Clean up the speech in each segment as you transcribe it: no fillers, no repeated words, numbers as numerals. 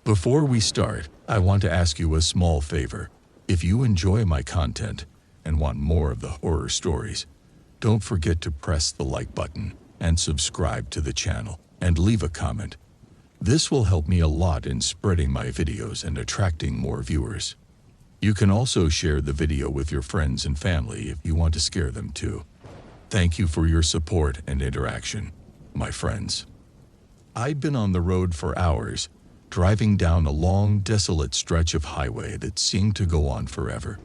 Before we start, I want to ask you a small favor. If you enjoy my content and want more of the horror stories, don't forget to press the like button and subscribe to the channel and leave a comment. This will help me a lot in spreading my videos and attracting more viewers. You can also share the video with your friends and family if you want to scare them too. Thank you for your support and interaction, my friends. I'd been on the road for hours, driving down a long, desolate stretch of highway that seemed to go on forever.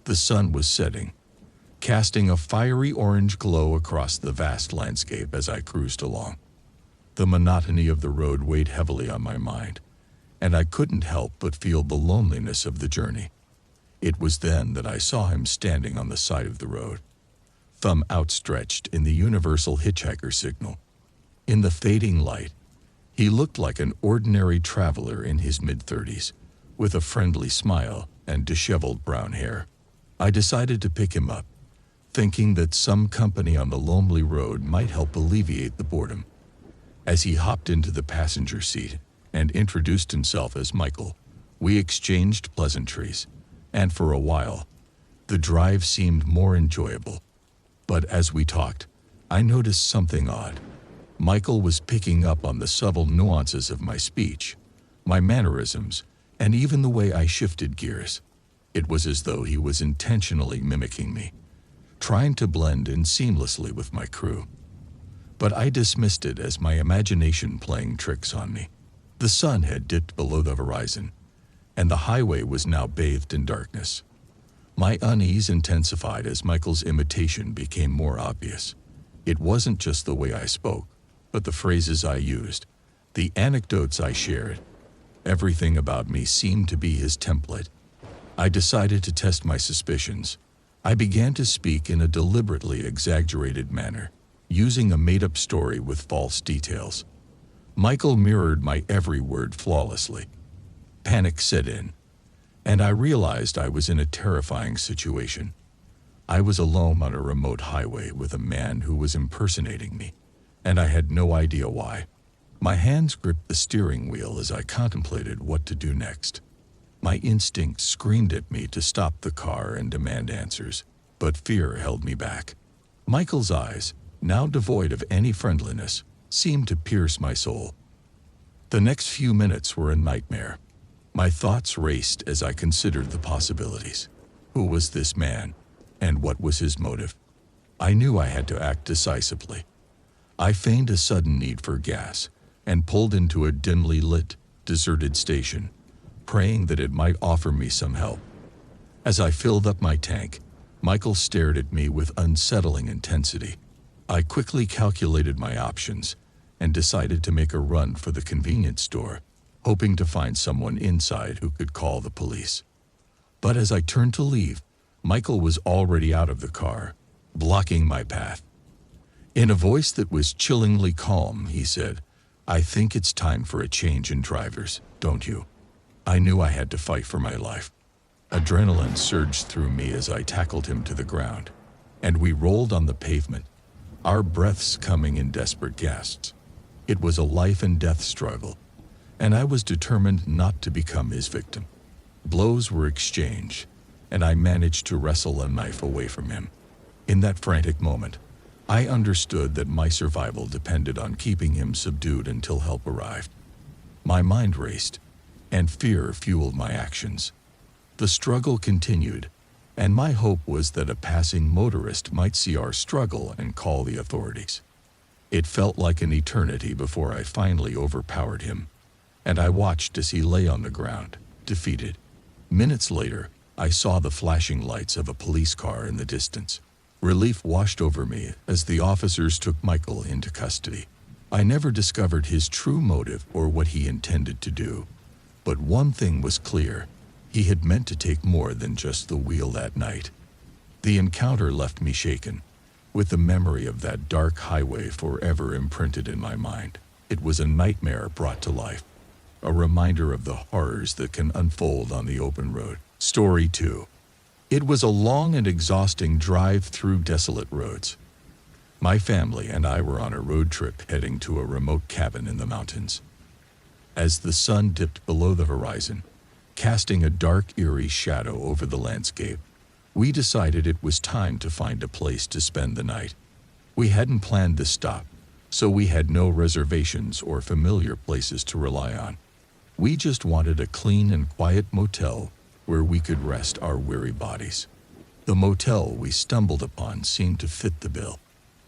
The sun was setting, casting a fiery orange glow across the vast landscape as I cruised along. The monotony of the road weighed heavily on my mind, and I couldn't help but feel the loneliness of the journey. It was then that I saw him standing on the side of the road, thumb outstretched in the universal hitchhiker signal. In the fading light, he looked like an ordinary traveler in his mid-30s, with a friendly smile and disheveled brown hair. I decided to pick him up, thinking that some company on the lonely road might help alleviate the boredom. As he hopped into the passenger seat and introduced himself as Michael, we exchanged pleasantries, and for a while, the drive seemed more enjoyable. But as we talked, I noticed something odd. Michael was picking up on the subtle nuances of my speech, my mannerisms, and even the way I shifted gears. It was as though he was intentionally mimicking me, trying to blend in seamlessly with my crew. But I dismissed it as my imagination playing tricks on me. The sun had dipped below the horizon, and the highway was now bathed in darkness. My unease intensified as Michael's imitation became more obvious. It wasn't just the way I spoke, but the phrases I used, the anecdotes I shared. Everything about me seemed to be his template. I decided to test my suspicions. I began to speak in a deliberately exaggerated manner, using a made-up story with false details. Michael mirrored my every word flawlessly. Panic set in, and I realized I was in a terrifying situation. I was alone on a remote highway with a man who was impersonating me, and I had no idea why. My hands gripped the steering wheel as I contemplated what to do next. My instinct screamed at me to stop the car and demand answers, but fear held me back. Michael's eyes, now devoid of any friendliness, seemed to pierce my soul. The next few minutes were a nightmare. My thoughts raced as I considered the possibilities. Who was this man, and what was his motive? I knew I had to act decisively. I feigned a sudden need for gas and pulled into a dimly lit, deserted station, praying that it might offer me some help. As I filled up my tank, Michael stared at me with unsettling intensity. I quickly calculated my options and decided to make a run for the convenience store, hoping to find someone inside who could call the police. But as I turned to leave, Michael was already out of the car, blocking my path. In a voice that was chillingly calm, he said, "I think it's time for a change in drivers, don't you?" I knew I had to fight for my life. Adrenaline surged through me as I tackled him to the ground, and we rolled on the pavement, our breaths coming in desperate gasps. It was a life and death struggle, and I was determined not to become his victim. Blows were exchanged, and I managed to wrestle a knife away from him. In that frantic moment, I understood that my survival depended on keeping him subdued until help arrived. My mind raced, and fear fueled my actions. The struggle continued, and my hope was that a passing motorist might see our struggle and call the authorities. It felt like an eternity before I finally overpowered him, and I watched as he lay on the ground, defeated. Minutes later, I saw the flashing lights of a police car in the distance. Relief washed over me as the officers took Michael into custody. I never discovered his true motive or what he intended to do, but one thing was clear: he had meant to take more than just the wheel that night. The encounter left me shaken, with the memory of that dark highway forever imprinted in my mind. It was a nightmare brought to life, a reminder of the horrors that can unfold on the open road. Story 2. It was a long and exhausting drive through desolate roads. My family and I were on a road trip heading to a remote cabin in the mountains. as the sun dipped below the horizon, casting a dark, eerie shadow over the landscape. We decided it was time to find a place to spend the night. We hadn't planned this stop, so we had no reservations or familiar places to rely on. We just wanted a clean and quiet motel where we could rest our weary bodies. The motel we stumbled upon seemed to fit the bill.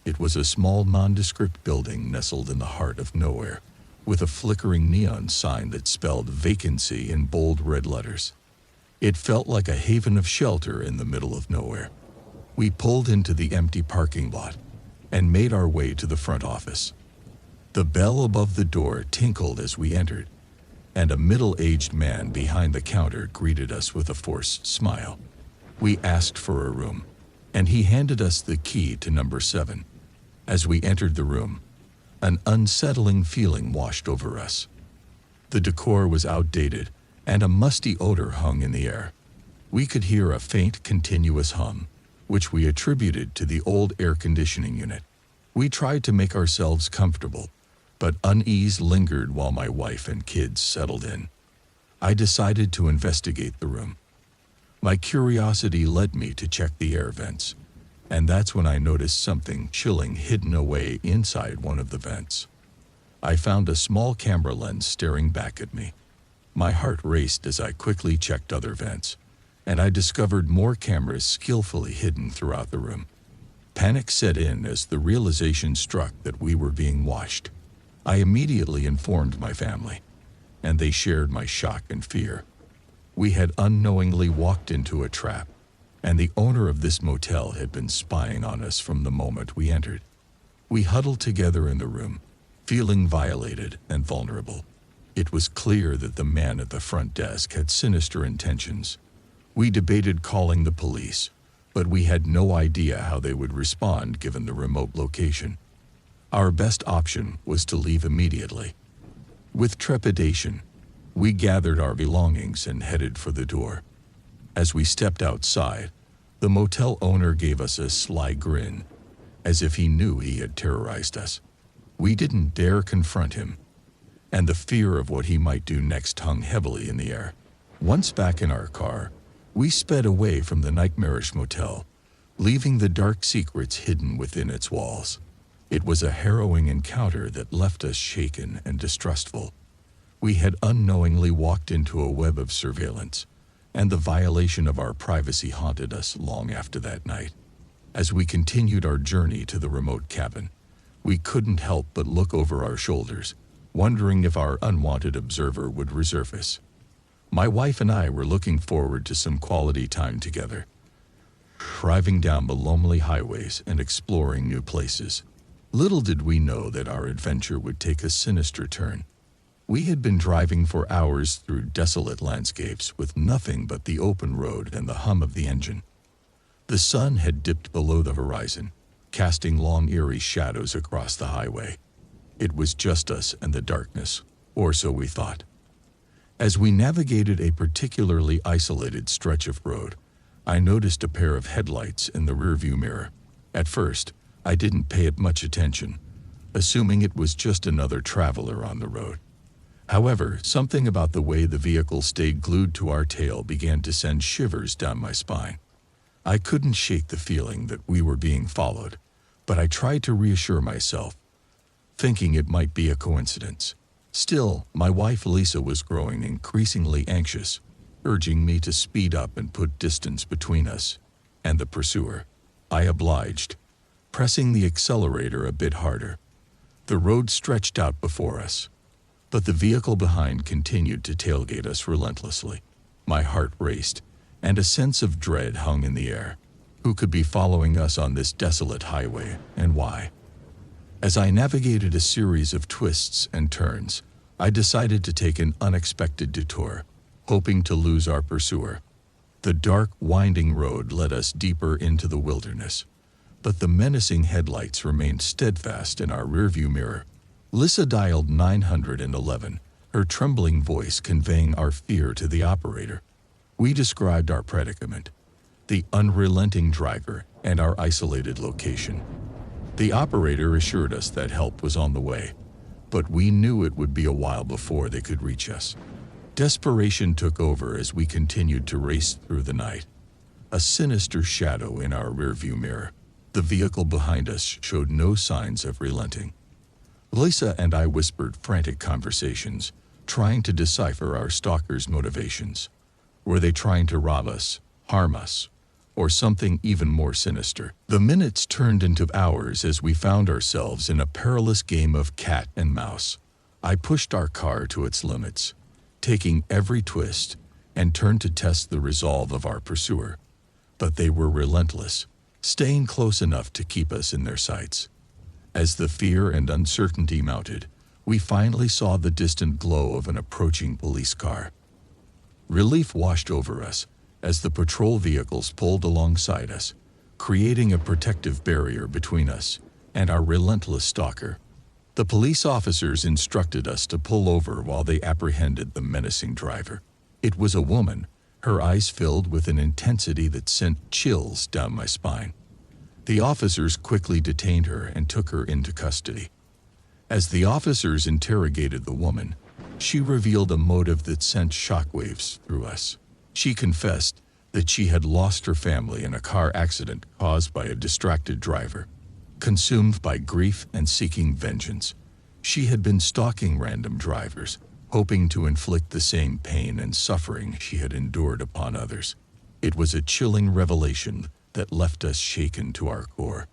It was a small, nondescript building nestled in the heart of nowhere, with a flickering neon sign that spelled vacancy in bold red letters. It felt like a haven of shelter in the middle of nowhere. We pulled into the empty parking lot and made our way to the front office. The bell above the door tinkled as we entered, and a middle-aged man behind the counter greeted us with a forced smile. We asked for a room, and he handed us the key to number 7. As we entered the room, an unsettling feeling washed over us. The decor was outdated, and a musty odor hung in the air. We could hear a faint, continuous hum, which we attributed to the old air conditioning unit. We tried to make ourselves comfortable, but unease lingered while my wife and kids settled in. I decided to investigate the room. My curiosity led me to check the air vents, and that's when I noticed something chilling hidden away inside one of the vents. I found a small camera lens staring back at me. My heart raced as I quickly checked other vents, and I discovered more cameras skillfully hidden throughout the room. Panic set in as the realization struck that we were being watched. I immediately informed my family, and they shared my shock and fear. We had unknowingly walked into a trap, and the owner of this motel had been spying on us from the moment we entered. We huddled together in the room, feeling violated and vulnerable. It was clear that the man at the front desk had sinister intentions. We debated calling the police, but we had no idea how they would respond given the remote location. Our best option was to leave immediately. With trepidation, we gathered our belongings and headed for the door. As we stepped outside, the motel owner gave us a sly grin, as if he knew he had terrorized us. We didn't dare confront him, and the fear of what he might do next hung heavily in the air. Once back in our car, we sped away from the nightmarish motel, leaving the dark secrets hidden within its walls. It was a harrowing encounter that left us shaken and distrustful. We had unknowingly walked into a web of surveillance, and the violation of our privacy haunted us long after that night. As we continued our journey to the remote cabin, we couldn't help but look over our shoulders, wondering if our unwanted observer would resurface. My wife and I were looking forward to some quality time together, driving down the lonely highways and exploring new places. Little did we know that our adventure would take a sinister turn. We had been driving for hours through desolate landscapes with nothing but the open road and the hum of the engine. The sun had dipped below the horizon, casting long, eerie shadows across the highway. It was just us and the darkness, or so we thought. As we navigated a particularly isolated stretch of road, I noticed a pair of headlights in the rearview mirror. At first, I didn't pay it much attention, assuming it was just another traveler on the road. However, something about the way the vehicle stayed glued to our tail began to send shivers down my spine. I couldn't shake the feeling that we were being followed, but I tried to reassure myself, thinking it might be a coincidence. Still, my wife Lisa was growing increasingly anxious, urging me to speed up and put distance between us and the pursuer. I obliged, pressing the accelerator a bit harder. The road stretched out before us, but the vehicle behind continued to tailgate us relentlessly. My heart raced, and a sense of dread hung in the air. Who could be following us on this desolate highway, and why? As I navigated a series of twists and turns, I decided to take an unexpected detour, hoping to lose our pursuer. The dark, winding road led us deeper into the wilderness, but the menacing headlights remained steadfast in our rearview mirror. Lisa dialed 911, her trembling voice conveying our fear to the operator. We described our predicament, the unrelenting driver, and our isolated location. The operator assured us that help was on the way, but we knew it would be a while before they could reach us. Desperation took over as we continued to race through the night. A sinister shadow in our rearview mirror. The vehicle behind us showed no signs of relenting. Lisa and I whispered frantic conversations, trying to decipher our stalkers' motivations. Were they trying to rob us, harm us, or something even more sinister? The minutes turned into hours as we found ourselves in a perilous game of cat and mouse. I pushed our car to its limits, taking every twist, and turned to test the resolve of our pursuer. But they were relentless, staying close enough to keep us in their sights. As the fear and uncertainty mounted, we finally saw the distant glow of an approaching police car. Relief washed over us as the patrol vehicles pulled alongside us, creating a protective barrier between us and our relentless stalker. The police officers instructed us to pull over while they apprehended the menacing driver. It was a woman, her eyes filled with an intensity that sent chills down my spine. The officers quickly detained her and took her into custody. As the officers interrogated the woman, she revealed a motive that sent shockwaves through us. She confessed that she had lost her family in a car accident caused by a distracted driver. Consumed by grief and seeking vengeance, she had been stalking random drivers, hoping to inflict the same pain and suffering she had endured upon others. It was a chilling revelation that left us shaken to our core.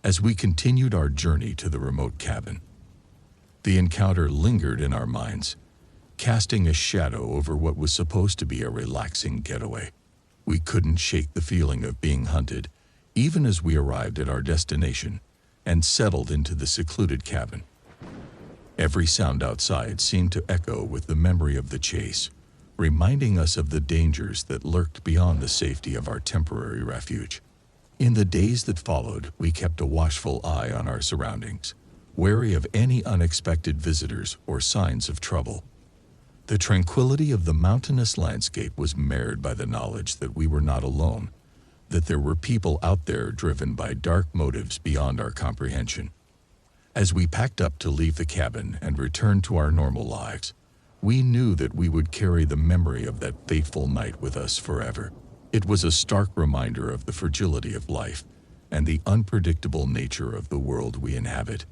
As we continued our journey to the remote cabin, the encounter lingered in our minds, casting a shadow over what was supposed to be a relaxing getaway. We couldn't shake the feeling of being hunted, even as we arrived at our destination and settled into the secluded cabin. Every sound outside seemed to echo with the memory of the chase, reminding us of the dangers that lurked beyond the safety of our temporary refuge. In the days that followed, we kept a watchful eye on our surroundings, wary of any unexpected visitors or signs of trouble. The tranquility of the mountainous landscape was marred by the knowledge that we were not alone, that there were people out there driven by dark motives beyond our comprehension. As we packed up to leave the cabin and return to our normal lives, we knew that we would carry the memory of that fateful night with us forever. It was a stark reminder of the fragility of life and the unpredictable nature of the world we inhabit.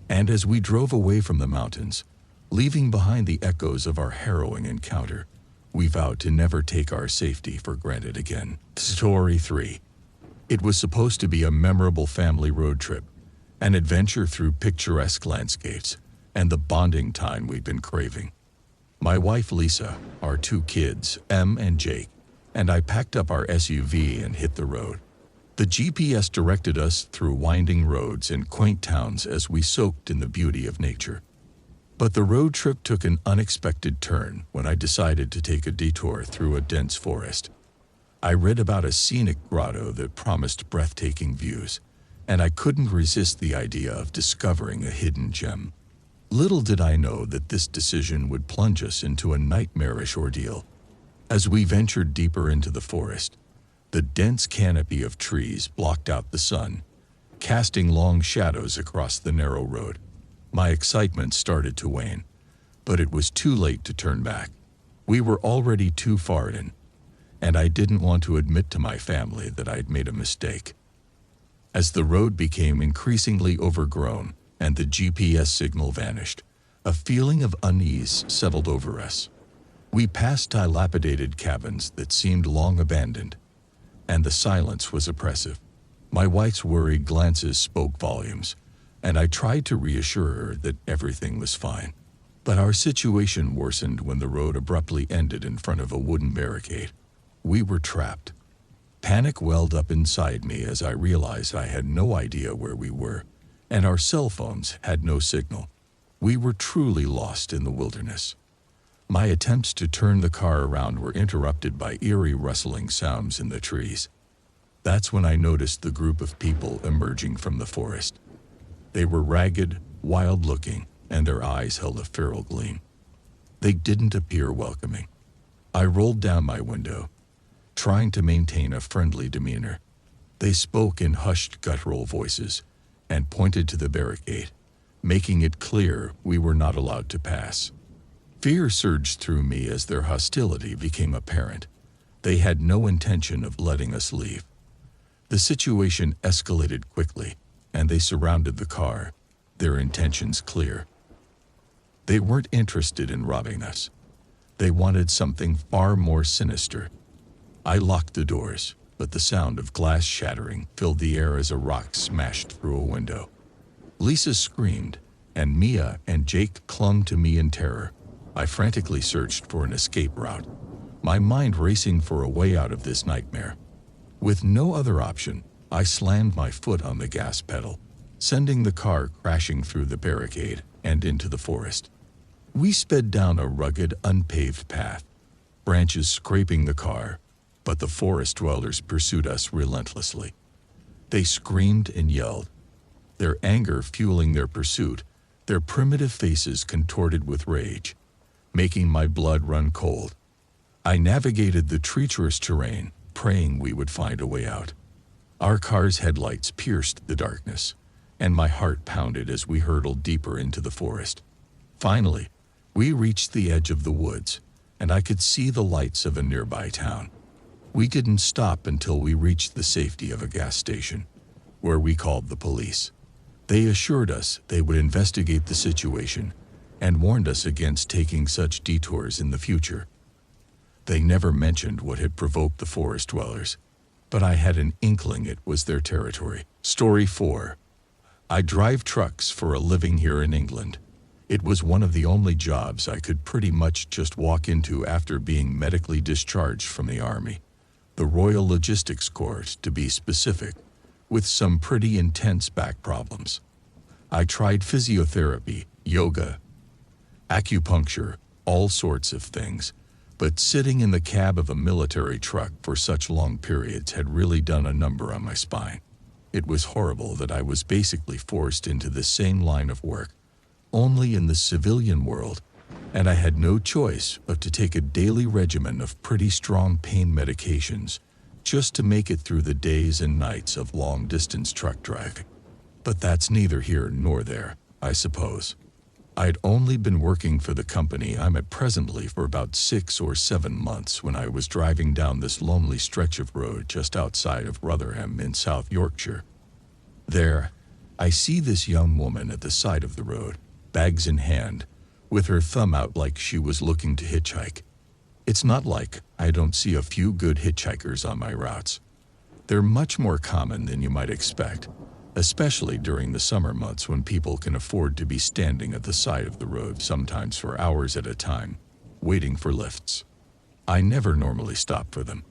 And as we drove away from the mountains, leaving behind the echoes of our harrowing encounter, we vowed to never take our safety for granted again. Story 3. It was supposed to be a memorable family road trip, an adventure through picturesque landscapes, and the bonding time we'd been craving. My wife Lisa, our 2 kids, Em and Jake, and I packed up our SUV and hit the road. The GPS directed us through winding roads and quaint towns as we soaked in the beauty of nature. But the road trip took an unexpected turn when I decided to take a detour through a dense forest. I read about a scenic grotto that promised breathtaking views, and I couldn't resist the idea of discovering a hidden gem. Little did I know that this decision would plunge us into a nightmarish ordeal. As we ventured deeper into the forest, the dense canopy of trees blocked out the sun, casting long shadows across the narrow road. My excitement started to wane, but it was too late to turn back. We were already too far in, and I didn't want to admit to my family that I'd made a mistake. As the road became increasingly overgrown and the GPS signal vanished, a feeling of unease settled over us. We passed dilapidated cabins that seemed long abandoned, and the silence was oppressive. My wife's worried glances spoke volumes, and I tried to reassure her that everything was fine. But our situation worsened when the road abruptly ended in front of a wooden barricade. We were trapped. Panic welled up inside me as I realized I had no idea where we were, and our cell phones had no signal. We were truly lost in the wilderness. My attempts to turn the car around were interrupted by eerie rustling sounds in the trees. That's when I noticed the group of people emerging from the forest. They were ragged, wild-looking, and their eyes held a feral gleam. They didn't appear welcoming. I rolled down my window, trying to maintain a friendly demeanor. They spoke in hushed, guttural voices and pointed to the barricade, making it clear we were not allowed to pass. Fear surged through me as their hostility became apparent. They had no intention of letting us leave. The situation escalated quickly, and they surrounded the car, their intentions clear. They weren't interested in robbing us. They wanted something far more sinister. I locked the doors, but the sound of glass shattering filled the air as a rock smashed through a window. Lisa screamed, and Mia and Jake clung to me in terror. I frantically searched for an escape route, my mind racing for a way out of this nightmare. With no other option, I slammed my foot on the gas pedal, sending the car crashing through the barricade and into the forest. We sped down a rugged, unpaved path, branches scraping the car, but the forest dwellers pursued us relentlessly. They screamed and yelled, their anger fueling their pursuit, their primitive faces contorted with rage, making my blood run cold. I navigated the treacherous terrain, praying we would find a way out. Our car's headlights pierced the darkness, and my heart pounded as we hurtled deeper into the forest. Finally, we reached the edge of the woods, and I could see the lights of a nearby town. We didn't stop until we reached the safety of a gas station, where we called the police. They assured us they would investigate the situation and warned us against taking such detours in the future. They never mentioned what had provoked the forest dwellers, but I had an inkling it was their territory. Story 4. I drive trucks for a living here in England. It was one of the only jobs I could pretty much just walk into after being medically discharged from the Army. The Royal Logistics Corps, to be specific, with some pretty intense back problems. I tried physiotherapy, yoga, acupuncture, all sorts of things, but sitting in the cab of a military truck for such long periods had really done a number on my spine. It was horrible that I was basically forced into the same line of work, only in the civilian world, and I had no choice but to take a daily regimen of pretty strong pain medications just to make it through the days and nights of long-distance truck driving. But that's neither here nor there, I suppose. I'd only been working for the company I'm at presently for about 6 or 7 months when I was driving down this lonely stretch of road just outside of Rotherham in South Yorkshire. There, I see this young woman at the side of the road, bags in hand, with her thumb out like she was looking to hitchhike. It's not like I don't see a few good hitchhikers on my routes. They're much more common than you might expect, especially during the summer months when people can afford to be standing at the side of the road sometimes for hours at a time, waiting for lifts. I never normally stop for them.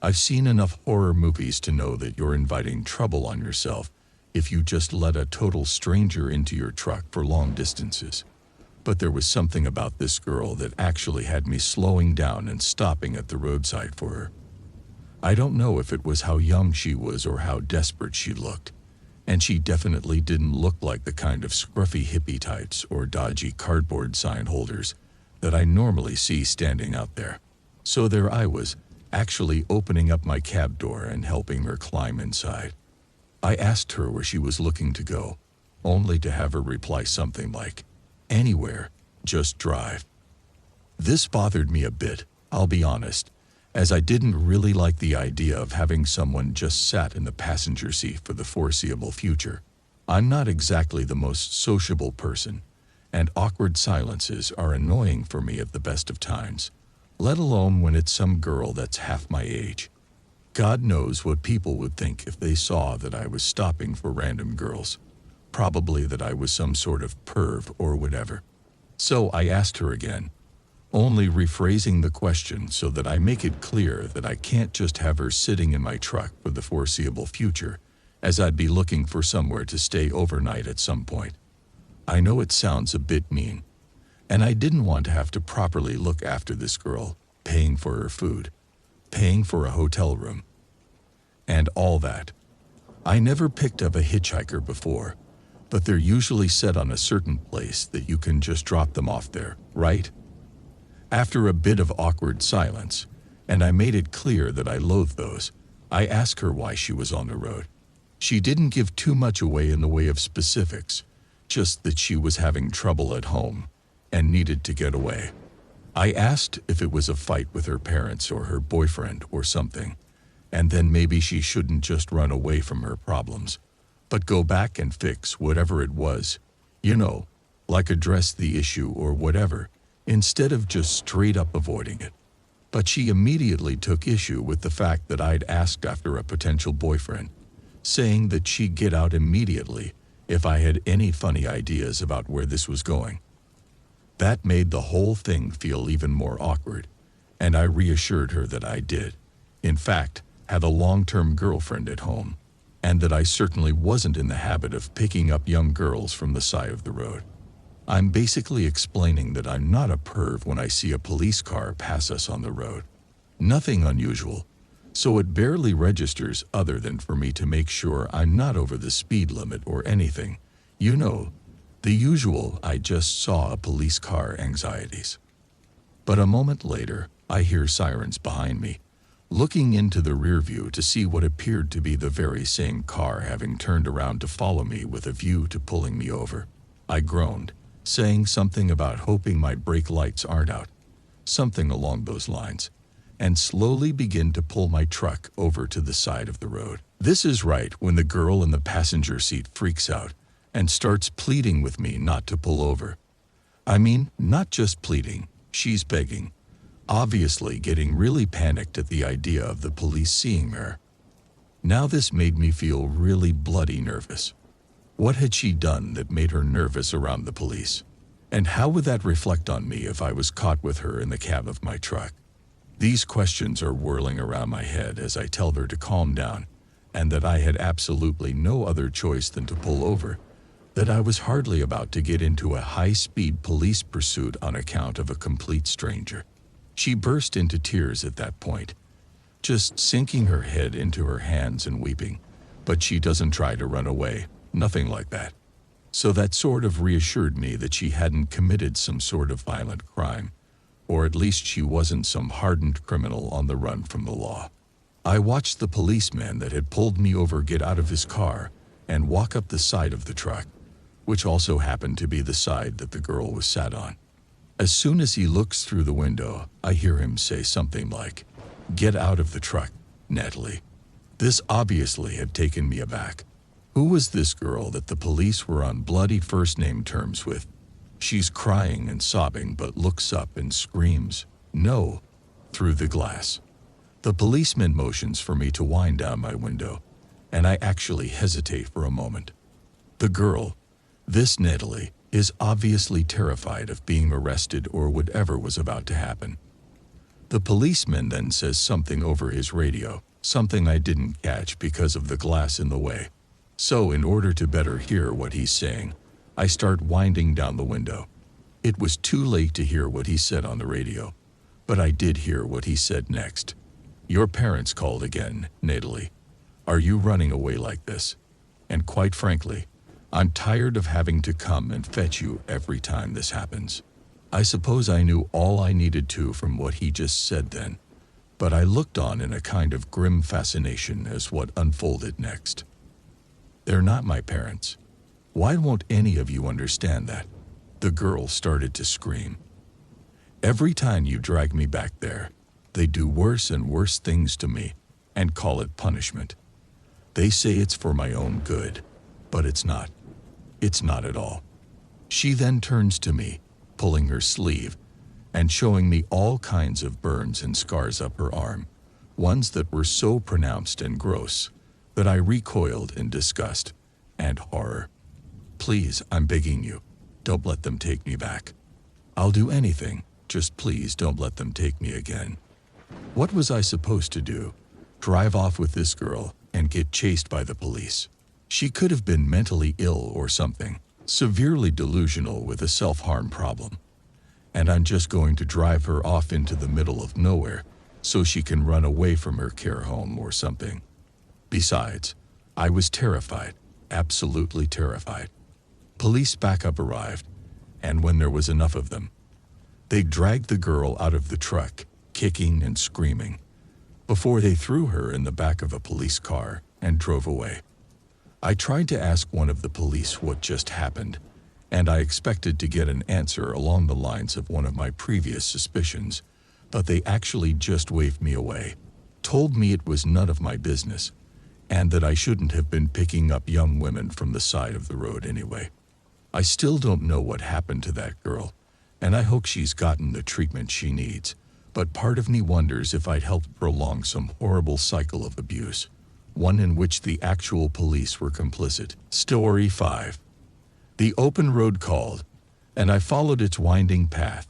I've seen enough horror movies to know that you're inviting trouble on yourself if you just let a total stranger into your truck for long distances. But there was something about this girl that actually had me slowing down and stopping at the roadside for her. I don't know if it was how young she was or how desperate she looked, and she definitely didn't look like the kind of scruffy hippie types or dodgy cardboard sign holders that I normally see standing out there. So there I was, actually opening up my cab door and helping her climb inside. I asked her where she was looking to go, only to have her reply something like, "Anywhere, just drive." This bothered me a bit, I'll be honest, as I didn't really like the idea of having someone just sat in the passenger seat for the foreseeable future. I'm not exactly the most sociable person, and awkward silences are annoying for me at the best of times, let alone when it's some girl that's half my age. God knows what people would think if they saw that I was stopping for random girls. Probably that I was some sort of perv or whatever. So I asked her again, only rephrasing the question so that I make it clear that I can't just have her sitting in my truck for the foreseeable future, as I'd be looking for somewhere to stay overnight at some point. I know it sounds a bit mean, and I didn't want to have to properly look after this girl, paying for her food, paying for a hotel room, and all that. I never picked up a hitchhiker before, but they're usually set on a certain place that you can just drop them off there, right? After a bit of awkward silence, and I made it clear that I loathed those, I asked her why she was on the road. She didn't give too much away in the way of specifics, just that she was having trouble at home and needed to get away. I asked if it was a fight with her parents or her boyfriend or something, and then maybe she shouldn't just run away from her problems, but go back and fix whatever it was, you know, like address the issue or whatever, instead of just straight up avoiding it. But she immediately took issue with the fact that I'd asked after a potential boyfriend, saying that she'd get out immediately if I had any funny ideas about where this was going. That made the whole thing feel even more awkward, and I reassured her that I did, in fact, had a long-term girlfriend at home, and that I certainly wasn't in the habit of picking up young girls from the side of the road. I'm basically explaining that I'm not a perv when I see a police car pass us on the road. Nothing unusual, so it barely registers other than for me to make sure I'm not over the speed limit or anything. You know, the usual I just saw a police car anxieties. But a moment later, I hear sirens behind me, looking into the rear view to see what appeared to be the very same car having turned around to follow me with a view to pulling me over. I groaned, saying something about hoping my brake lights aren't out, something along those lines, and slowly begin to pull my truck over to the side of the road. This is right when the girl in the passenger seat freaks out and starts pleading with me not to pull over. I mean, not just pleading, she's begging, obviously getting really panicked at the idea of the police seeing her. Now this made me feel really bloody nervous. What had she done that made her nervous around the police? And how would that reflect on me if I was caught with her in the cab of my truck? These questions are whirling around my head as I tell her to calm down, and that I had absolutely no other choice than to pull over, that I was hardly about to get into a high-speed police pursuit on account of a complete stranger. She burst into tears at that point, just sinking her head into her hands and weeping, but she doesn't try to run away. Nothing like that. So that sort of reassured me that she hadn't committed some sort of violent crime, or at least she wasn't some hardened criminal on the run from the law. I watched the policeman that had pulled me over get out of his car and walk up the side of the truck, which also happened to be the side that the girl was sat on. As soon as he looks through the window, I hear him say something like, "Get out of the truck, Natalie." This obviously had taken me aback. Who was this girl that the police were on bloody first-name terms with? She's crying and sobbing but looks up and screams, "No," through the glass. The policeman motions for me to wind down my window, and I actually hesitate for a moment. The girl, this Natalie, is obviously terrified of being arrested or whatever was about to happen. The policeman then says something over his radio, something I didn't catch because of the glass in the way. So in order to better hear what he's saying, I start winding down the window. It was too late to hear what he said on the radio, but I did hear what he said next. "Your parents called again, Natalie. Are you running away like this? And quite frankly, I'm tired of having to come and fetch you every time this happens." I suppose I knew all I needed to from what he just said then, but I looked on in a kind of grim fascination as what unfolded next. "They're not my parents. Why won't any of you understand that?" The girl started to scream. "Every time you drag me back there, they do worse and worse things to me and call it punishment. They say it's for my own good, but it's not. It's not at all." She then turns to me, pulling her sleeve and showing me all kinds of burns and scars up her arm, ones that were so pronounced and gross that I recoiled in disgust and horror. "Please, I'm begging you, don't let them take me back. I'll do anything, just please don't let them take me again." What was I supposed to do? Drive off with this girl and get chased by the police? She could have been mentally ill or something, severely delusional with a self-harm problem. And I'm just going to drive her off into the middle of nowhere so she can run away from her care home or something. Besides, I was terrified, absolutely terrified. Police backup arrived, and when there was enough of them, they dragged the girl out of the truck, kicking and screaming, before they threw her in the back of a police car and drove away. I tried to ask one of the police what just happened, and I expected to get an answer along the lines of one of my previous suspicions, but they actually just waved me away, told me it was none of my business, and that I shouldn't have been picking up young women from the side of the road anyway. I still don't know what happened to that girl, and I hope she's gotten the treatment she needs, but part of me wonders if I'd helped prolong some horrible cycle of abuse, one in which the actual police were complicit. Story 5. The open road called, and I followed its winding path,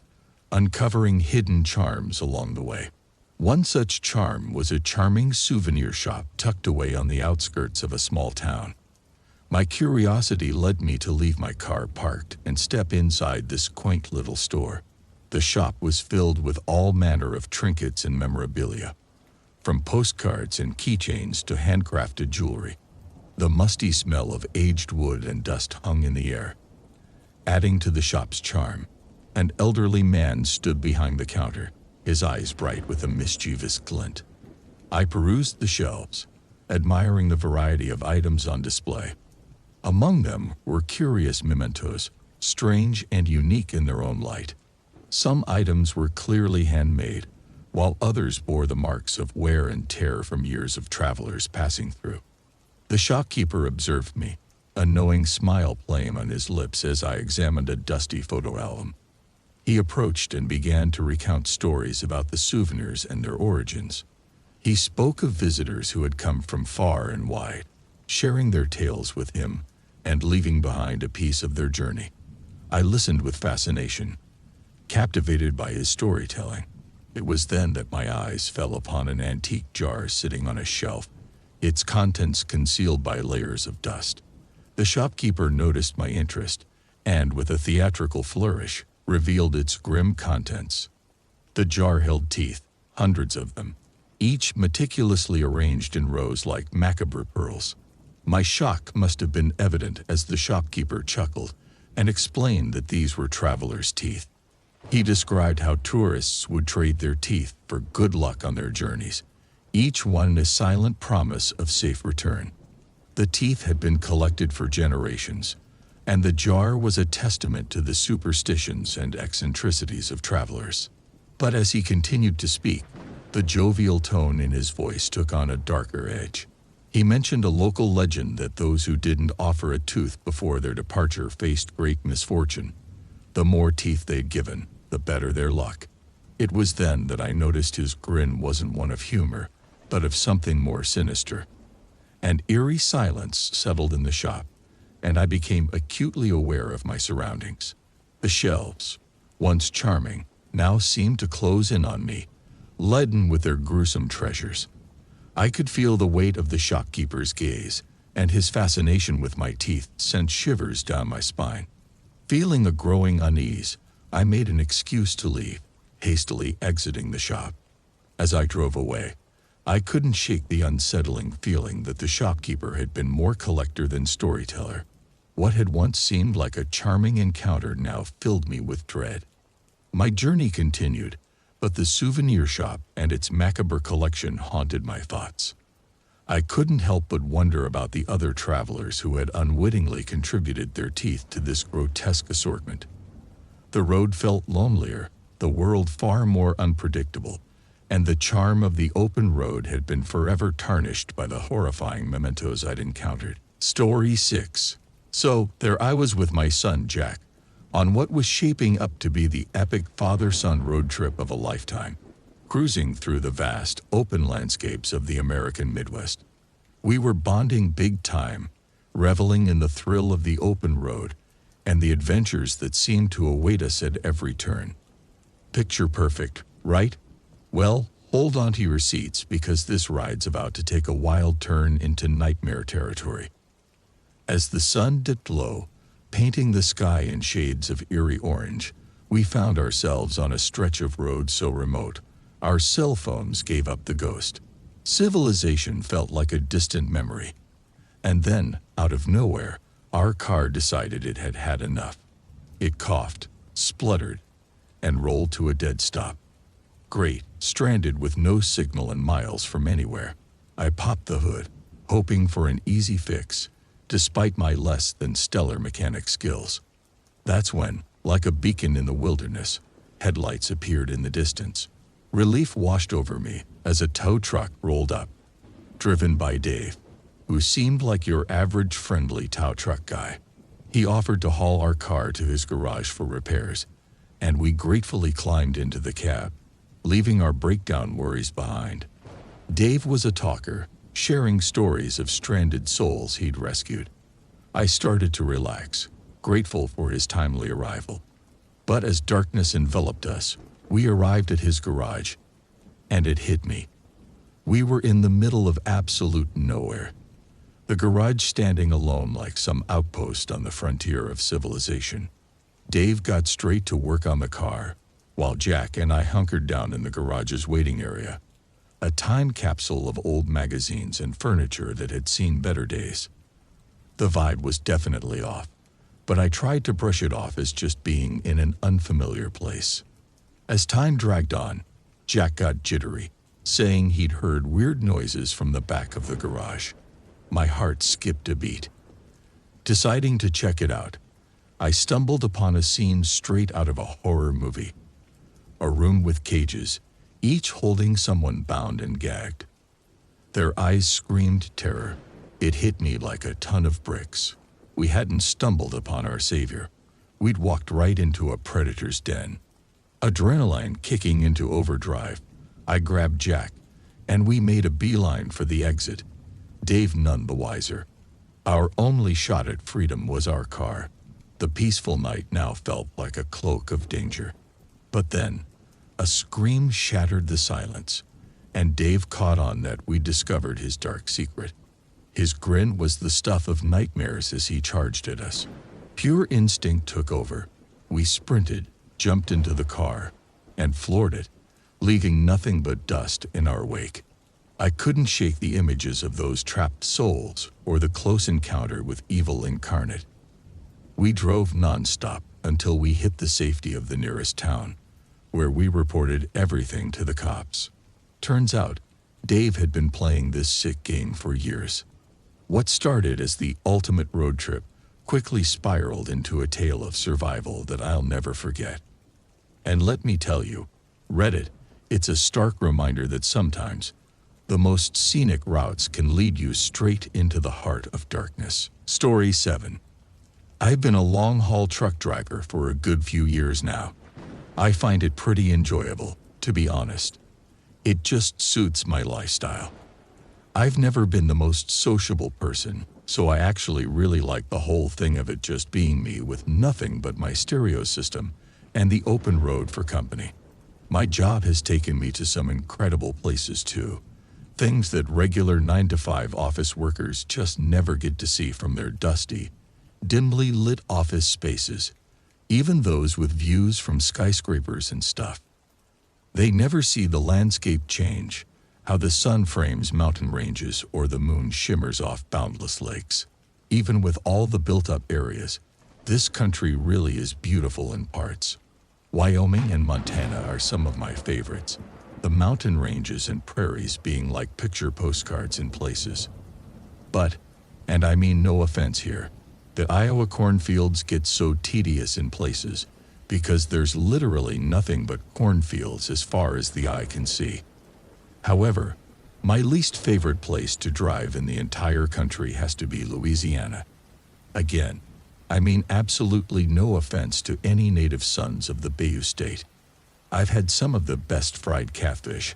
uncovering hidden charms along the way. One such charm was a charming souvenir shop tucked away on the outskirts of a small town. My curiosity led me to leave my car parked and step inside this quaint little store. The shop was filled with all manner of trinkets and memorabilia, from postcards and keychains to handcrafted jewelry. The musty smell of aged wood and dust hung in the air. Adding to the shop's charm, an elderly man stood behind the counter, his eyes bright with a mischievous glint. I perused the shelves, admiring the variety of items on display. Among them were curious mementos, strange and unique in their own light. Some items were clearly handmade, while others bore the marks of wear and tear from years of travelers passing through. The shopkeeper observed me, a knowing smile playing on his lips as I examined a dusty photo album. He approached and began to recount stories about the souvenirs and their origins. He spoke of visitors who had come from far and wide, sharing their tales with him and leaving behind a piece of their journey. I listened with fascination, captivated by his storytelling. It was then that my eyes fell upon an antique jar sitting on a shelf, its contents concealed by layers of dust. The shopkeeper noticed my interest and, with a theatrical flourish, revealed its grim contents. The jar held teeth, hundreds of them, each meticulously arranged in rows like macabre pearls. My shock must have been evident as the shopkeeper chuckled and explained that these were travelers' teeth. He described how tourists would trade their teeth for good luck on their journeys, each one a silent promise of safe return. The teeth had been collected for generations, and the jar was a testament to the superstitions and eccentricities of travelers. But as he continued to speak, the jovial tone in his voice took on a darker edge. He mentioned a local legend that those who didn't offer a tooth before their departure faced great misfortune. The more teeth they'd given, the better their luck. It was then that I noticed his grin wasn't one of humor, but of something more sinister. An eerie silence settled in the shop, and I became acutely aware of my surroundings. The shelves, once charming, now seemed to close in on me, leaden with their gruesome treasures. I could feel the weight of the shopkeeper's gaze, and his fascination with my teeth sent shivers down my spine. Feeling a growing unease, I made an excuse to leave, hastily exiting the shop. As I drove away, I couldn't shake the unsettling feeling that the shopkeeper had been more collector than storyteller. What had once seemed like a charming encounter now filled me with dread. My journey continued, but the souvenir shop and its macabre collection haunted my thoughts. I couldn't help but wonder about the other travelers who had unwittingly contributed their teeth to this grotesque assortment. The road felt lonelier, the world far more unpredictable, and the charm of the open road had been forever tarnished by the horrifying mementos I'd encountered. Story 6. So, there I was with my son Jack, on what was shaping up to be the epic father-son road trip of a lifetime, cruising through the vast, open landscapes of the American Midwest. We were bonding big time, reveling in the thrill of the open road and the adventures that seemed to await us at every turn. Picture perfect, right? Well, hold on to your seats because this ride's about to take a wild turn into nightmare territory. As the sun dipped low, painting the sky in shades of eerie orange, we found ourselves on a stretch of road so remote, our cell phones gave up the ghost. Civilization felt like a distant memory. And then, out of nowhere, our car decided it had had enough. It coughed, spluttered, and rolled to a dead stop. Great, stranded with no signal and miles from anywhere. I popped the hood, hoping for an easy fix, despite my less than stellar mechanic skills. That's when, like a beacon in the wilderness, headlights appeared in the distance. Relief washed over me as a tow truck rolled up, driven by Dave, who seemed like your average friendly tow truck guy. He offered to haul our car to his garage for repairs, and we gratefully climbed into the cab, leaving our breakdown worries behind. Dave was a talker, sharing stories of stranded souls he'd rescued. I started to relax, grateful for his timely arrival. But as darkness enveloped us, we arrived at his garage, and it hit me. We were in the middle of absolute nowhere. The garage standing alone like some outpost on the frontier of civilization. Dave got straight to work on the car, while Jack and I hunkered down in the garage's waiting area, a time capsule of old magazines and furniture that had seen better days. The vibe was definitely off, but I tried to brush it off as just being in an unfamiliar place. As time dragged on, Jack got jittery, saying he'd heard weird noises from the back of the garage. My heart skipped a beat. Deciding to check it out, I stumbled upon a scene straight out of a horror movie. A room with cages, each holding someone bound and gagged. Their eyes screamed terror. It hit me like a ton of bricks. We hadn't stumbled upon our savior. We'd walked right into a predator's den. Adrenaline kicking into overdrive, I grabbed Jack, and we made a beeline for the exit. Dave none the wiser. Our only shot at freedom was our car. The peaceful night now felt like a cloak of danger. But then, a scream shattered the silence, and Dave caught on that we'd discovered his dark secret. His grin was the stuff of nightmares as he charged at us. Pure instinct took over. We sprinted, jumped into the car, and floored it, leaving nothing but dust in our wake. I couldn't shake the images of those trapped souls or the close encounter with evil incarnate. We drove nonstop until we hit the safety of the nearest town, where we reported everything to the cops. Turns out, Dave had been playing this sick game for years. What started as the ultimate road trip quickly spiraled into a tale of survival that I'll never forget. And let me tell you, Reddit, it's a stark reminder that sometimes the most scenic routes can lead you straight into the heart of darkness. Story 7. I've been a long-haul truck driver for a good few years now. I find it pretty enjoyable, to be honest. It just suits my lifestyle. I've never been the most sociable person, so I actually really like the whole thing of it just being me with nothing but my stereo system and the open road for company. My job has taken me to some incredible places too. Things that regular 9-to-5 office workers just never get to see from their dusty, dimly lit office spaces, even those with views from skyscrapers and stuff. They never see the landscape change, how the sun frames mountain ranges or the moon shimmers off boundless lakes. Even with all the built-up areas, this country really is beautiful in parts. Wyoming and Montana are some of my favorites, the mountain ranges and prairies being like picture postcards in places. But, and I mean no offense here, the Iowa cornfields get so tedious in places because there's literally nothing but cornfields as far as the eye can see. However, my least favorite place to drive in the entire country has to be Louisiana. Again, I mean absolutely no offense to any native sons of the Bayou State. I've had some of the best fried catfish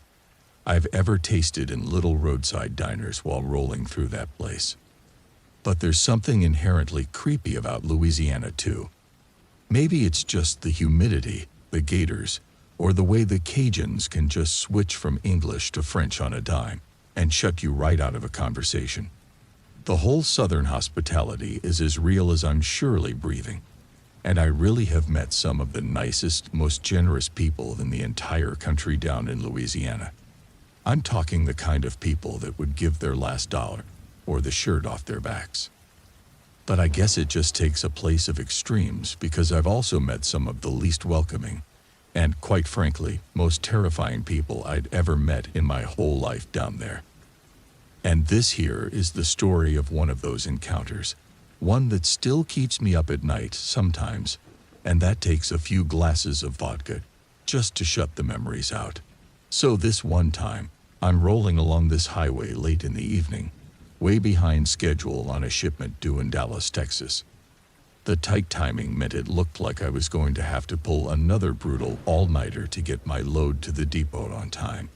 I've ever tasted in little roadside diners while rolling through that place. But there's something inherently creepy about Louisiana too. Maybe it's just the humidity, the gators, or the way the Cajuns can just switch from English to French on a dime and shut you right out of a conversation. The whole Southern hospitality is as real as I'm surely breathing, and I really have met some of the nicest, most generous people in the entire country down in Louisiana. I'm talking the kind of people that would give their last dollar or the shirt off their backs. But I guess it just takes a place of extremes because I've also met some of the least welcoming and, quite frankly, most terrifying people I'd ever met in my whole life down there. And this here is the story of one of those encounters, one that still keeps me up at night sometimes, and that takes a few glasses of vodka just to shut the memories out. So this one time, I'm rolling along this highway late in the evening, way behind schedule on a shipment due in Dallas, Texas. The tight timing meant it looked like I was going to have to pull another brutal all-nighter to get my load to the depot on time.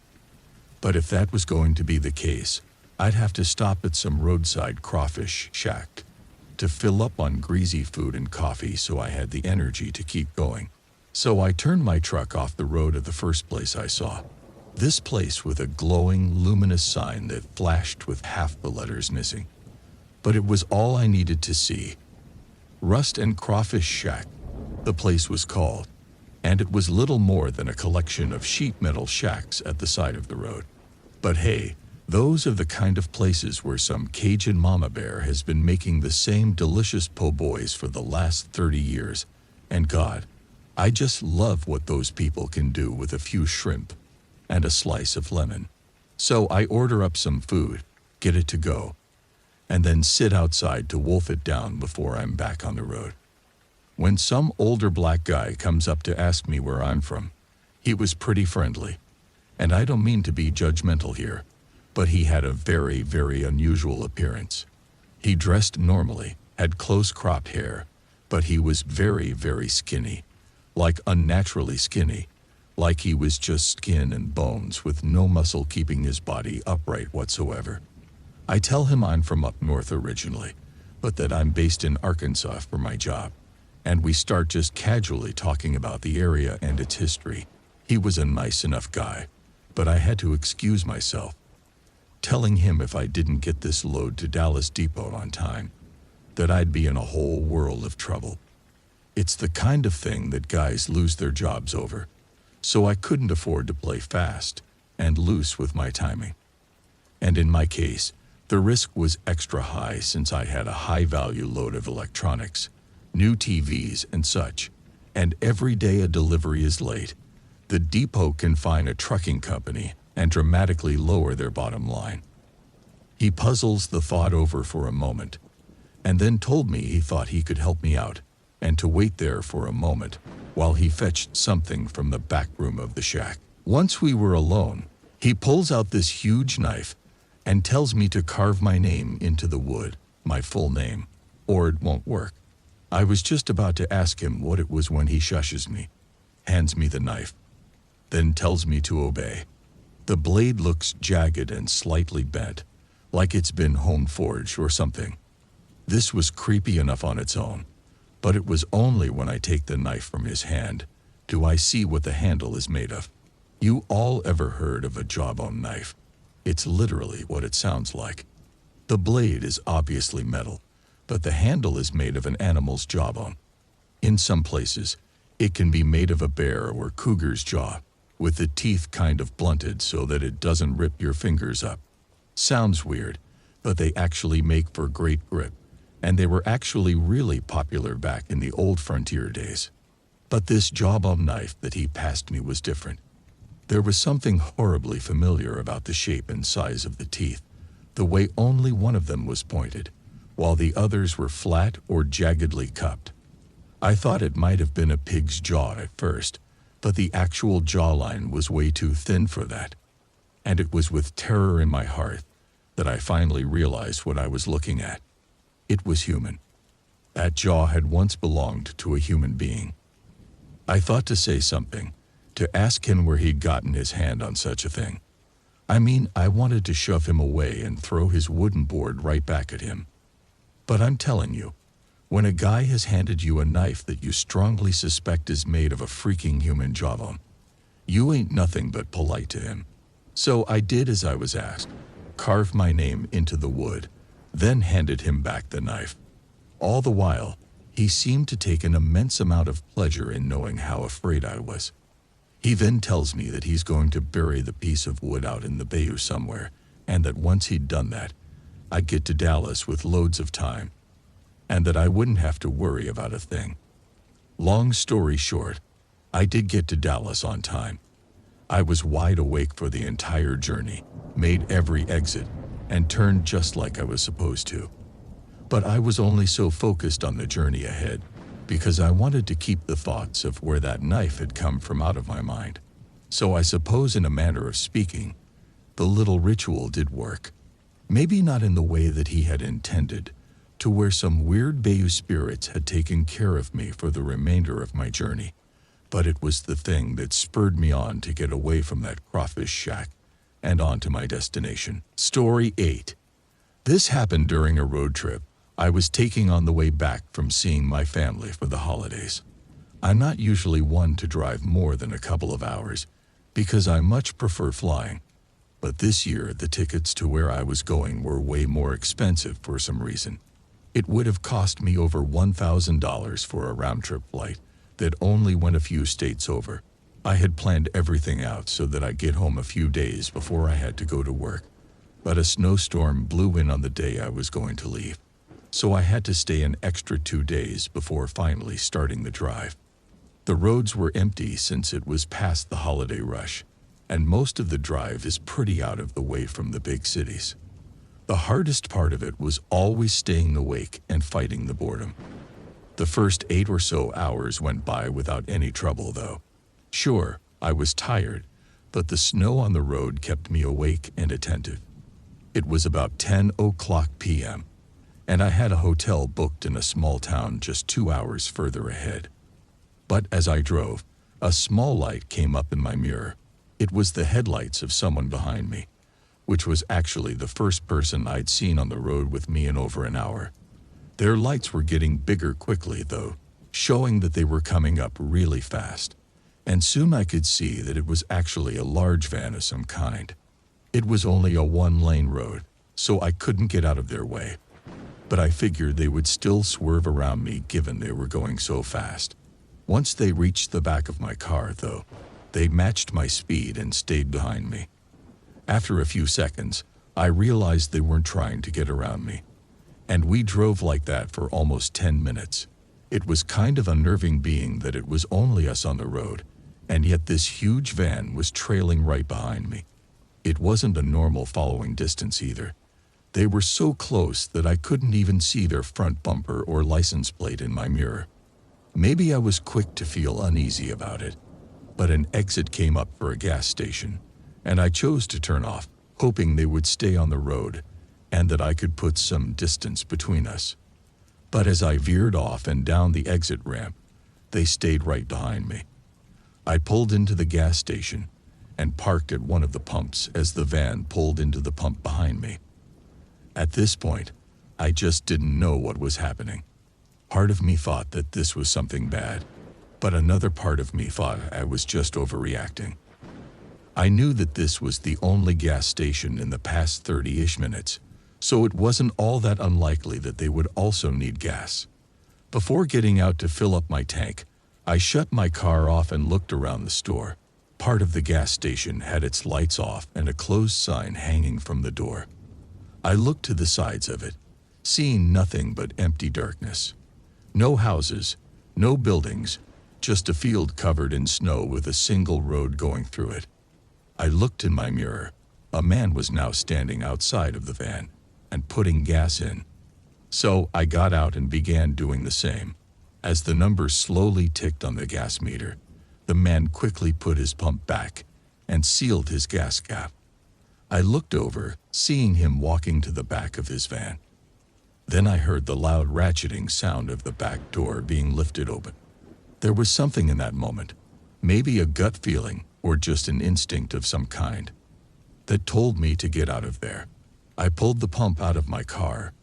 But if that was going to be the case, I'd have to stop at some roadside crawfish shack to fill up on greasy food and coffee so I had the energy to keep going. So I turned my truck off the road at the first place I saw. This place with a glowing, luminous sign that flashed with half the letters missing. But it was all I needed to see. Rust and Crawfish Shack, the place was called, and it was little more than a collection of sheet metal shacks at the side of the road. But hey, those are the kind of places where some Cajun mama bear has been making the same delicious po' boys for the last 30 years. And God, I just love what those people can do with a few shrimp and a slice of lemon. So I order up some food, get it to go, and then sit outside to wolf it down before I'm back on the road. When some older black guy comes up to ask me where I'm from, he was pretty friendly. And I don't mean to be judgmental here, but he had a very, very unusual appearance. He dressed normally, had close-cropped hair, but he was very, very skinny, like unnaturally skinny, like he was just skin and bones with no muscle keeping his body upright whatsoever. I tell him I'm from up north originally, but that I'm based in Arkansas for my job, and we start just casually talking about the area and its history. He was a nice enough guy, but I had to excuse myself, telling him if I didn't get this load to Dallas Depot on time, that I'd be in a whole world of trouble. It's the kind of thing that guys lose their jobs over, so I couldn't afford to play fast and loose with my timing. And in my case, the risk was extra high since I had a high-value load of electronics, new TVs and such, and every day a delivery is late, the depot can find a trucking company and dramatically lower their bottom line. He puzzles the thought over for a moment, and then told me he thought he could help me out, and to wait there for a moment while he fetched something from the back room of the shack. Once we were alone, he pulls out this huge knife and tells me to carve my name into the wood, my full name, or it won't work. I was just about to ask him what it was when he shushes me, hands me the knife, then tells me to obey. The blade looks jagged and slightly bent, like it's been home forged or something. This was creepy enough on its own, but it was only when I take the knife from his hand do I see what the handle is made of. You all ever heard of a jawbone knife? It's literally what it sounds like. The blade is obviously metal, but the handle is made of an animal's jawbone. In some places, it can be made of a bear or cougar's jaw, with the teeth kind of blunted so that it doesn't rip your fingers up. Sounds weird, but they actually make for great grip, and they were actually really popular back in the old frontier days. But this jawbone knife that he passed me was different. There was something horribly familiar about the shape and size of the teeth, the way only one of them was pointed, while the others were flat or jaggedly cupped. I thought it might have been a pig's jaw at first, but the actual jawline was way too thin for that. And it was with terror in my heart that I finally realized what I was looking at. It was human. That jaw had once belonged to a human being. I thought to say something, to ask him where he'd gotten his hand on such a thing. I mean, I wanted to shove him away and throw his wooden board right back at him. But I'm telling you, when a guy has handed you a knife that you strongly suspect is made of a freaking human jawbone, you ain't nothing but polite to him. So I did as I was asked, carved my name into the wood, then handed him back the knife. All the while, he seemed to take an immense amount of pleasure in knowing how afraid I was. He then tells me that he's going to bury the piece of wood out in the bayou somewhere, and that once he'd done that, I'd get to Dallas with loads of time, and that I wouldn't have to worry about a thing. Long story short, I did get to Dallas on time. I was wide awake for the entire journey, made every exit, and turned just like I was supposed to. But I was only so focused on the journey ahead, because I wanted to keep the thoughts of where that knife had come from out of my mind. So I suppose, in a manner of speaking, the little ritual did work. Maybe not in the way that he had intended, to where some weird bayou spirits had taken care of me for the remainder of my journey, but it was the thing that spurred me on to get away from that crawfish shack and on to my destination. Story 8. This happened during a road trip I was taking on the way back from seeing my family for the holidays. I'm not usually one to drive more than a couple of hours because I much prefer flying, but this year the tickets to where I was going were way more expensive for some reason. It would have cost me over $1,000 for a round-trip flight that only went a few states over. I had planned everything out so that I'd get home a few days before I had to go to work, but a snowstorm blew in on the day I was going to leave, so I had to stay an extra 2 days before finally starting the drive. The roads were empty since it was past the holiday rush, and most of the drive is pretty out of the way from the big cities. The hardest part of it was always staying awake and fighting the boredom. The first 8 or so hours went by without any trouble, though. Sure, I was tired, but the snow on the road kept me awake and attentive. It was about 10:00 p.m., and I had a hotel booked in a small town just 2 hours further ahead. But as I drove, a small light came up in my mirror. It was the headlights of someone behind me, which was actually the first person I'd seen on the road with me in over an hour. Their lights were getting bigger quickly, though, showing that they were coming up really fast, and soon I could see that it was actually a large van of some kind. It was only a 1-lane road, so I couldn't get out of their way, but I figured they would still swerve around me given they were going so fast. Once they reached the back of my car, though, they matched my speed and stayed behind me. After a few seconds, I realized they weren't trying to get around me, and we drove like that for almost 10 minutes. It was kind of unnerving being that it was only us on the road, and yet this huge van was trailing right behind me. It wasn't a normal following distance either. They were so close that I couldn't even see their front bumper or license plate in my mirror. Maybe I was quick to feel uneasy about it, but an exit came up for a gas station, and I chose to turn off, hoping they would stay on the road and that I could put some distance between us. But as I veered off and down the exit ramp, they stayed right behind me. I pulled into the gas station and parked at one of the pumps as the van pulled into the pump behind me. At this point, I just didn't know what was happening. Part of me thought that this was something bad, but another part of me thought I was just overreacting. I knew that this was the only gas station in the past 30-ish minutes, so it wasn't all that unlikely that they would also need gas. Before getting out to fill up my tank, I shut my car off and looked around the store. Part of the gas station had its lights off and a closed sign hanging from the door. I looked to the sides of it, seeing nothing but empty darkness. No houses, no buildings, just a field covered in snow with a single road going through it. I looked in my mirror. A man was now standing outside of the van and putting gas in. So I got out and began doing the same. As the numbers slowly ticked on the gas meter, the man quickly put his pump back and sealed his gas cap. I looked over, seeing him walking to the back of his van. Then I heard the loud ratcheting sound of the back door being lifted open. There was something in that moment, maybe a gut feeling or just an instinct of some kind, that told me to get out of there. I pulled the pump out of my car,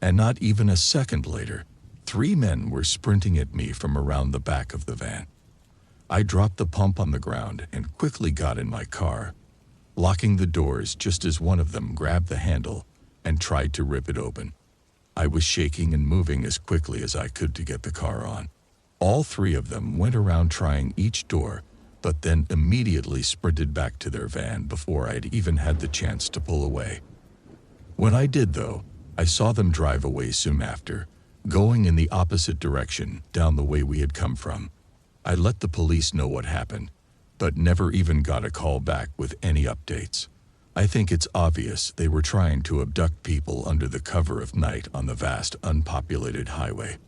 and not even a second later, 3 men were sprinting at me from around the back of the van. I dropped the pump on the ground and quickly got in my car, locking the doors just as one of them grabbed the handle and tried to rip it open. I was shaking and moving as quickly as I could to get the car on. All 3 of them went around trying each door, but then immediately sprinted back to their van before I'd even had the chance to pull away. When I did, though, I saw them drive away soon after, going in the opposite direction down the way we had come from. I let the police know what happened, but never even got a call back with any updates. I think it's obvious they were trying to abduct people under the cover of night on the vast, unpopulated highway.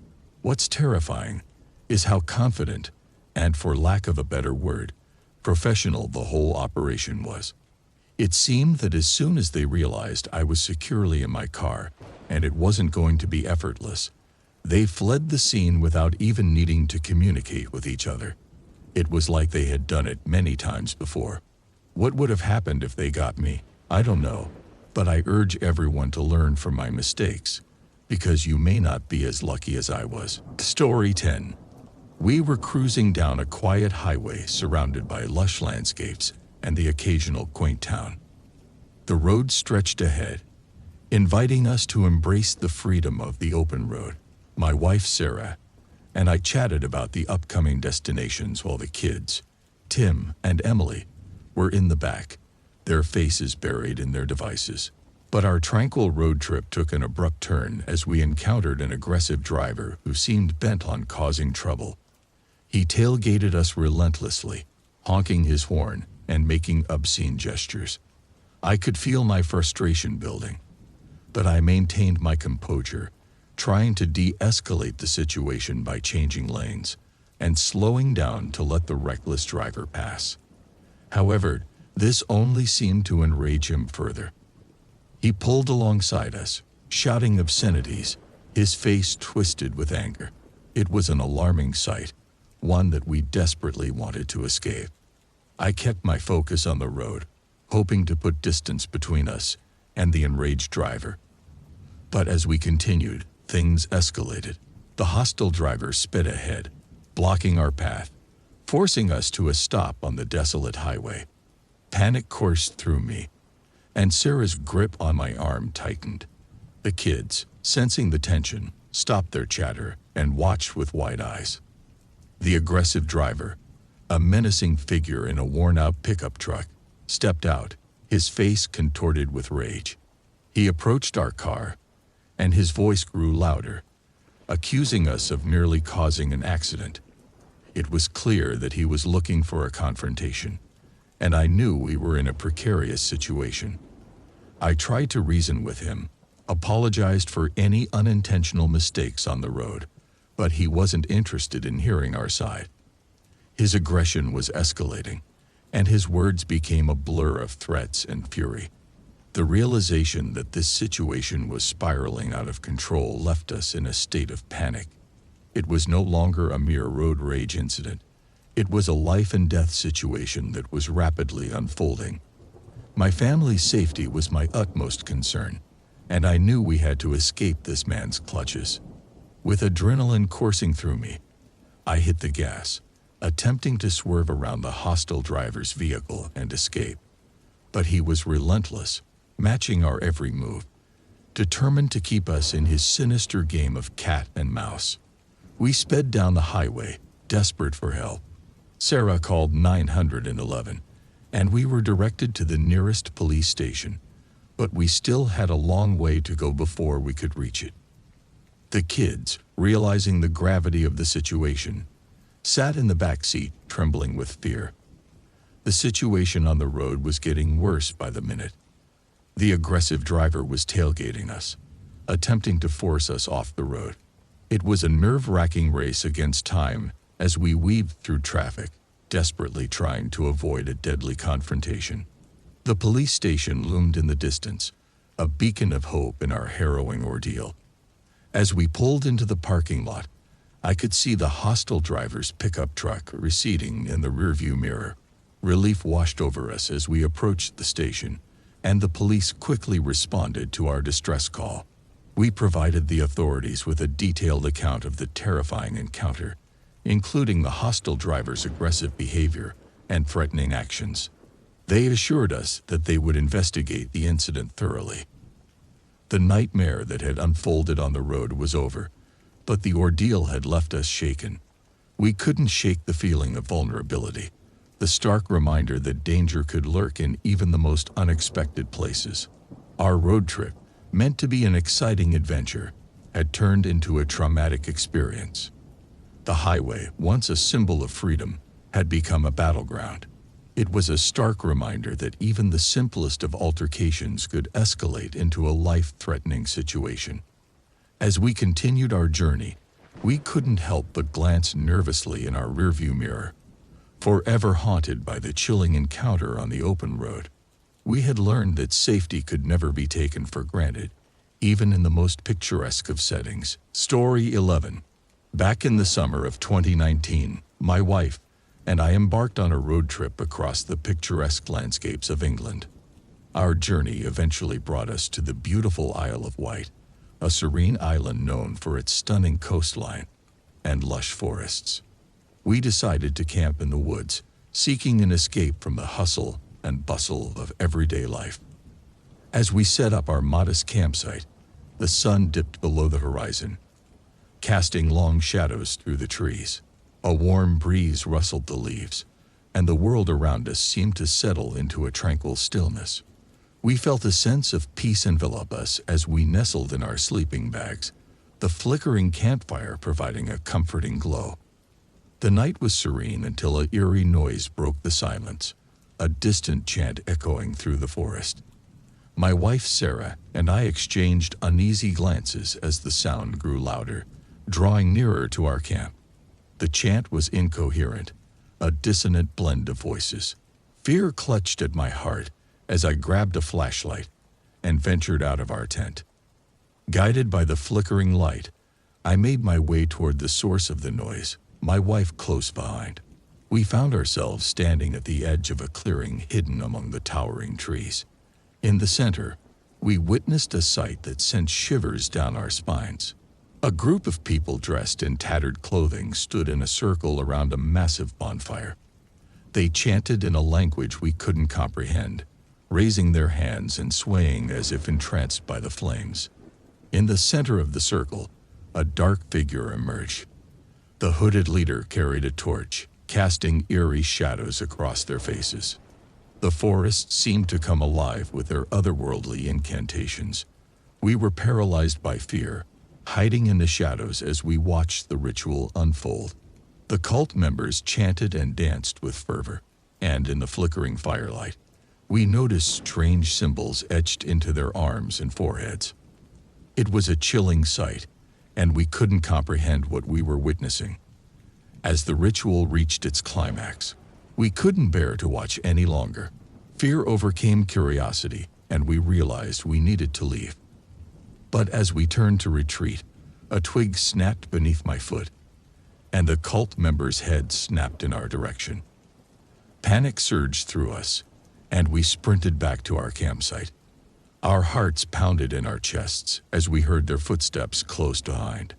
What's terrifying is how confident, and for lack of a better word, professional the whole operation was. It seemed that as soon as they realized I was securely in my car and it wasn't going to be effortless, they fled the scene without even needing to communicate with each other. It was like they had done it many times before. What would have happened if they got me? I don't know, but I urge everyone to learn from my mistakes, because you may not be as lucky as I was. Story 10. We were cruising down a quiet highway surrounded by lush landscapes and the occasional quaint town. The road stretched ahead, inviting us to embrace the freedom of the open road. My wife, Sarah, and I chatted about the upcoming destinations while the kids, Tim and Emily, were in the back, their faces buried in their devices. But our tranquil road trip took an abrupt turn as we encountered an aggressive driver who seemed bent on causing trouble. He tailgated us relentlessly, honking his horn and making obscene gestures. I could feel my frustration building, but I maintained my composure, trying to de-escalate the situation by changing lanes and slowing down to let the reckless driver pass. However, this only seemed to enrage him further. He pulled alongside us, shouting obscenities, his face twisted with anger. It was an alarming sight, one that we desperately wanted to escape. I kept my focus on the road, hoping to put distance between us and the enraged driver. But as we continued, things escalated. The hostile driver sped ahead, blocking our path, forcing us to a stop on the desolate highway. Panic coursed through me, and Sarah's grip on my arm tightened. The kids, sensing the tension, stopped their chatter and watched with wide eyes. The aggressive driver, a menacing figure in a worn-out pickup truck, stepped out, his face contorted with rage. He approached our car, and his voice grew louder, accusing us of nearly causing an accident. It was clear that he was looking for a confrontation, and I knew we were in a precarious situation. I tried to reason with him, apologized for any unintentional mistakes on the road, but he wasn't interested in hearing our side. His aggression was escalating, and his words became a blur of threats and fury. The realization that this situation was spiraling out of control left us in a state of panic. It was no longer a mere road rage incident. It was a life-and-death situation that was rapidly unfolding. My family's safety was my utmost concern, and I knew we had to escape this man's clutches. With adrenaline coursing through me, I hit the gas, attempting to swerve around the hostile driver's vehicle and escape. But he was relentless, matching our every move, determined to keep us in his sinister game of cat and mouse. We sped down the highway, desperate for help. Sarah called 911, and we were directed to the nearest police station, but we still had a long way to go before we could reach it. The kids, realizing the gravity of the situation, sat in the back seat, trembling with fear. The situation on the road was getting worse by the minute. The aggressive driver was tailgating us, attempting to force us off the road. It was a nerve-wracking race against time as we weaved through traffic, desperately trying to avoid a deadly confrontation. The police station loomed in the distance, a beacon of hope in our harrowing ordeal. As we pulled into the parking lot, I could see the hostile driver's pickup truck receding in the rearview mirror. Relief washed over us as we approached the station, and the police quickly responded to our distress call. We provided the authorities with a detailed account of the terrifying encounter, including the hostile driver's aggressive behavior and threatening actions. They assured us that they would investigate the incident thoroughly. The nightmare that had unfolded on the road was over, but the ordeal had left us shaken. We couldn't shake the feeling of vulnerability, the stark reminder that danger could lurk in even the most unexpected places. Our road trip, meant to be an exciting adventure, had turned into a traumatic experience. The highway, once a symbol of freedom, had become a battleground. It was a stark reminder that even the simplest of altercations could escalate into a life-threatening situation. As we continued our journey, We couldn't help but glance nervously in our rearview mirror, forever haunted by the chilling encounter on the open road. We had learned that safety could never be taken for granted, even in the most picturesque of settings. Story 11. Back in the summer of 2019, my wife and I embarked on a road trip across the picturesque landscapes of England. Our journey eventually brought us to the beautiful Isle of Wight, a serene island known for its stunning coastline and lush forests. We decided to camp in the woods, seeking an escape from the hustle and bustle of everyday life. As we set up our modest campsite, the sun dipped below the horizon, casting long shadows through the trees. A warm breeze rustled the leaves, and the world around us seemed to settle into a tranquil stillness. We felt a sense of peace envelop us as we nestled in our sleeping bags, the flickering campfire providing a comforting glow. The night was serene until an eerie noise broke the silence, a distant chant echoing through the forest. My wife Sarah and I exchanged uneasy glances as the sound grew louder, drawing nearer to our camp. The chant was incoherent, a dissonant blend of voices. Fear clutched at my heart as I grabbed a flashlight and ventured out of our tent. Guided by the flickering light, I made my way toward the source of the noise, my wife close behind. We found ourselves standing at the edge of a clearing hidden among the towering trees. In the center, we witnessed a sight that sent shivers down our spines. A group of people dressed in tattered clothing stood in a circle around a massive bonfire. They chanted in a language we couldn't comprehend, raising their hands and swaying as if entranced by the flames. In the center of the circle, a dark figure emerged. The hooded leader carried a torch, casting eerie shadows across their faces. The forest seemed to come alive with their otherworldly incantations. We were paralyzed by fear, hiding in the shadows as we watched the ritual unfold. The cult members chanted and danced with fervor, and in the flickering firelight, we noticed strange symbols etched into their arms and foreheads. It was a chilling sight, and we couldn't comprehend what we were witnessing. As the ritual reached its climax, we couldn't bear to watch any longer. Fear overcame curiosity, and we realized we needed to leave. But as we turned to retreat, a twig snapped beneath my foot, and the cult member's head snapped in our direction. Panic surged through us, and we sprinted back to our campsite. Our hearts pounded in our chests as we heard their footsteps close behind.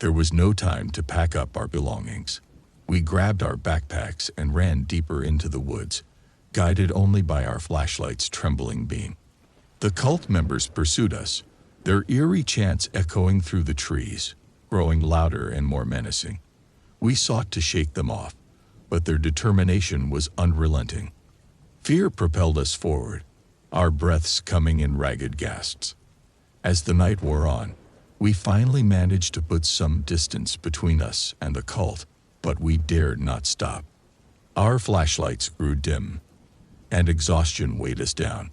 There was no time to pack up our belongings. We grabbed our backpacks and ran deeper into the woods, guided only by our flashlight's trembling beam. The cult members pursued us, their eerie chants echoing through the trees, growing louder and more menacing. We sought to shake them off, but their determination was unrelenting. Fear propelled us forward, our breaths coming in ragged gasps. As the night wore on, we finally managed to put some distance between us and the cult, but we dared not stop. Our flashlights grew dim, and exhaustion weighed us down.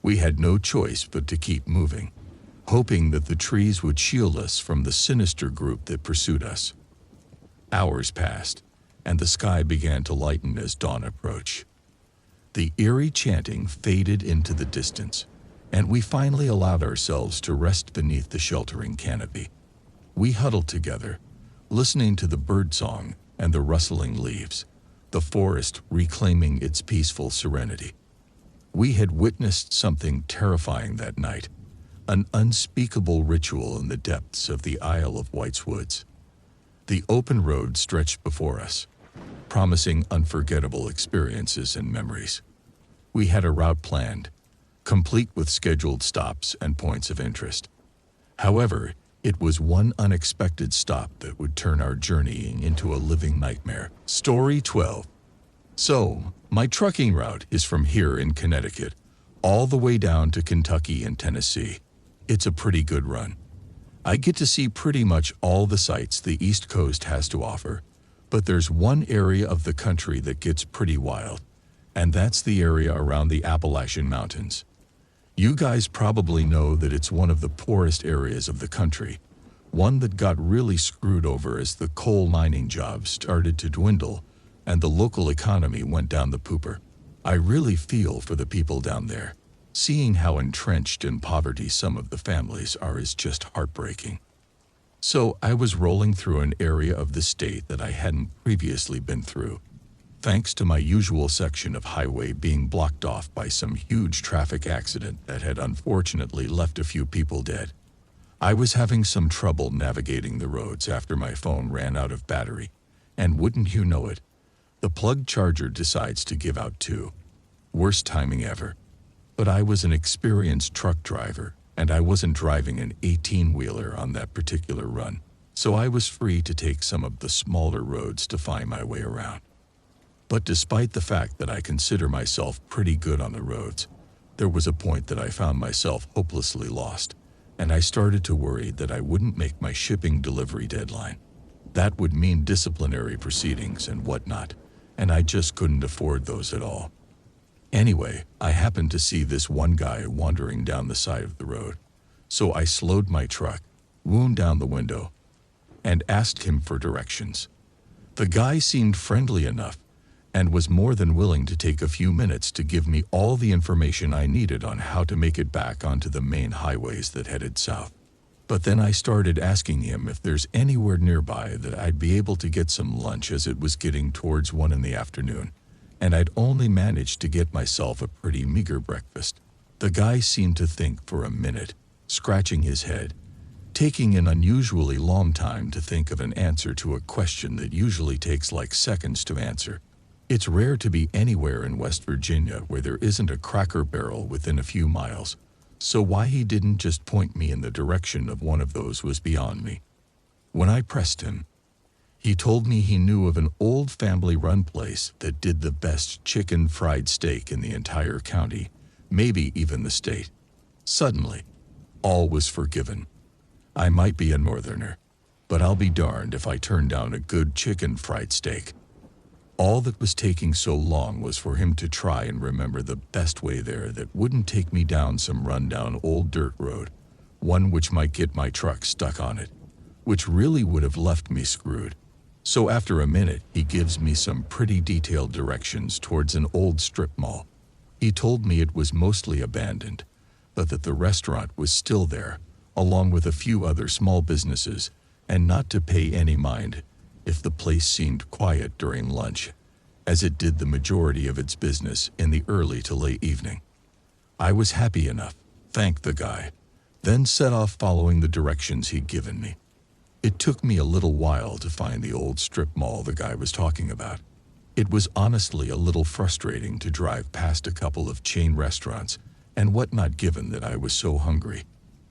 We had no choice but to keep moving, hoping that the trees would shield us from the sinister group that pursued us. Hours passed, and the sky began to lighten as dawn approached. The eerie chanting faded into the distance, and we finally allowed ourselves to rest beneath the sheltering canopy. We huddled together, listening to the birdsong and the rustling leaves, the forest reclaiming its peaceful serenity. We had witnessed something terrifying that night, an unspeakable ritual in the depths of the Isle of Wight's woods. The open road stretched before us, promising unforgettable experiences and memories. We had a route planned, complete with scheduled stops and points of interest. However, it was one unexpected stop that would turn our journeying into a living nightmare. Story 12. So, my trucking route is from here in Connecticut, all the way down to Kentucky and Tennessee. It's a pretty good run. I get to see pretty much all the sights the East Coast has to offer, but there's one area of the country that gets pretty wild, and that's the area around the Appalachian Mountains. You guys probably know that it's one of the poorest areas of the country, one that got really screwed over as the coal mining jobs started to dwindle and the local economy went down the pooper. I really feel for the people down there. Seeing how entrenched in poverty some of the families are is just heartbreaking. So I was rolling through an area of the state that I hadn't previously been through, thanks to my usual section of highway being blocked off by some huge traffic accident that had unfortunately left a few people dead. I was having some trouble navigating the roads after my phone ran out of battery, and wouldn't you know it, the plug charger decides to give out too. Worst timing ever. But I was an experienced truck driver, and I wasn't driving an 18-wheeler on that particular run, so I was free to take some of the smaller roads to find my way around. But despite the fact that I consider myself pretty good on the roads, there was a point that I found myself hopelessly lost, and I started to worry that I wouldn't make my shipping delivery deadline. That would mean disciplinary proceedings and whatnot, and I just couldn't afford those at all. Anyway, I happened to see this one guy wandering down the side of the road, so I slowed my truck, wound down the window, and asked him for directions. The guy seemed friendly enough and was more than willing to take a few minutes to give me all the information I needed on how to make it back onto the main highways that headed south. But then I started asking him if there's anywhere nearby that I'd be able to get some lunch, as it was getting towards 1 in the afternoon, and I'd only managed to get myself a pretty meager breakfast. The guy seemed to think for a minute, scratching his head, taking an unusually long time to think of an answer to a question that usually takes like seconds to answer. It's rare to be anywhere in West Virginia where there isn't a Cracker Barrel within a few miles, so why he didn't just point me in the direction of one of those was beyond me. When I pressed him, he told me he knew of an old family-run place that did the best chicken fried steak in the entire county, maybe even the state. Suddenly, all was forgiven. I might be a northerner, but I'll be darned if I turn down a good chicken fried steak. All that was taking so long was for him to try and remember the best way there that wouldn't take me down some rundown old dirt road, one which might get my truck stuck on it, which really would have left me screwed. So after a minute, he gives me some pretty detailed directions towards an old strip mall. He told me it was mostly abandoned, but that the restaurant was still there, along with a few other small businesses, and not to pay any mind if the place seemed quiet during lunch, as it did the majority of its business in the early to late evening. I was happy enough, thanked the guy, then set off following the directions he'd given me. It took me a little while to find the old strip mall the guy was talking about. It was honestly a little frustrating to drive past a couple of chain restaurants and whatnot, given that I was so hungry.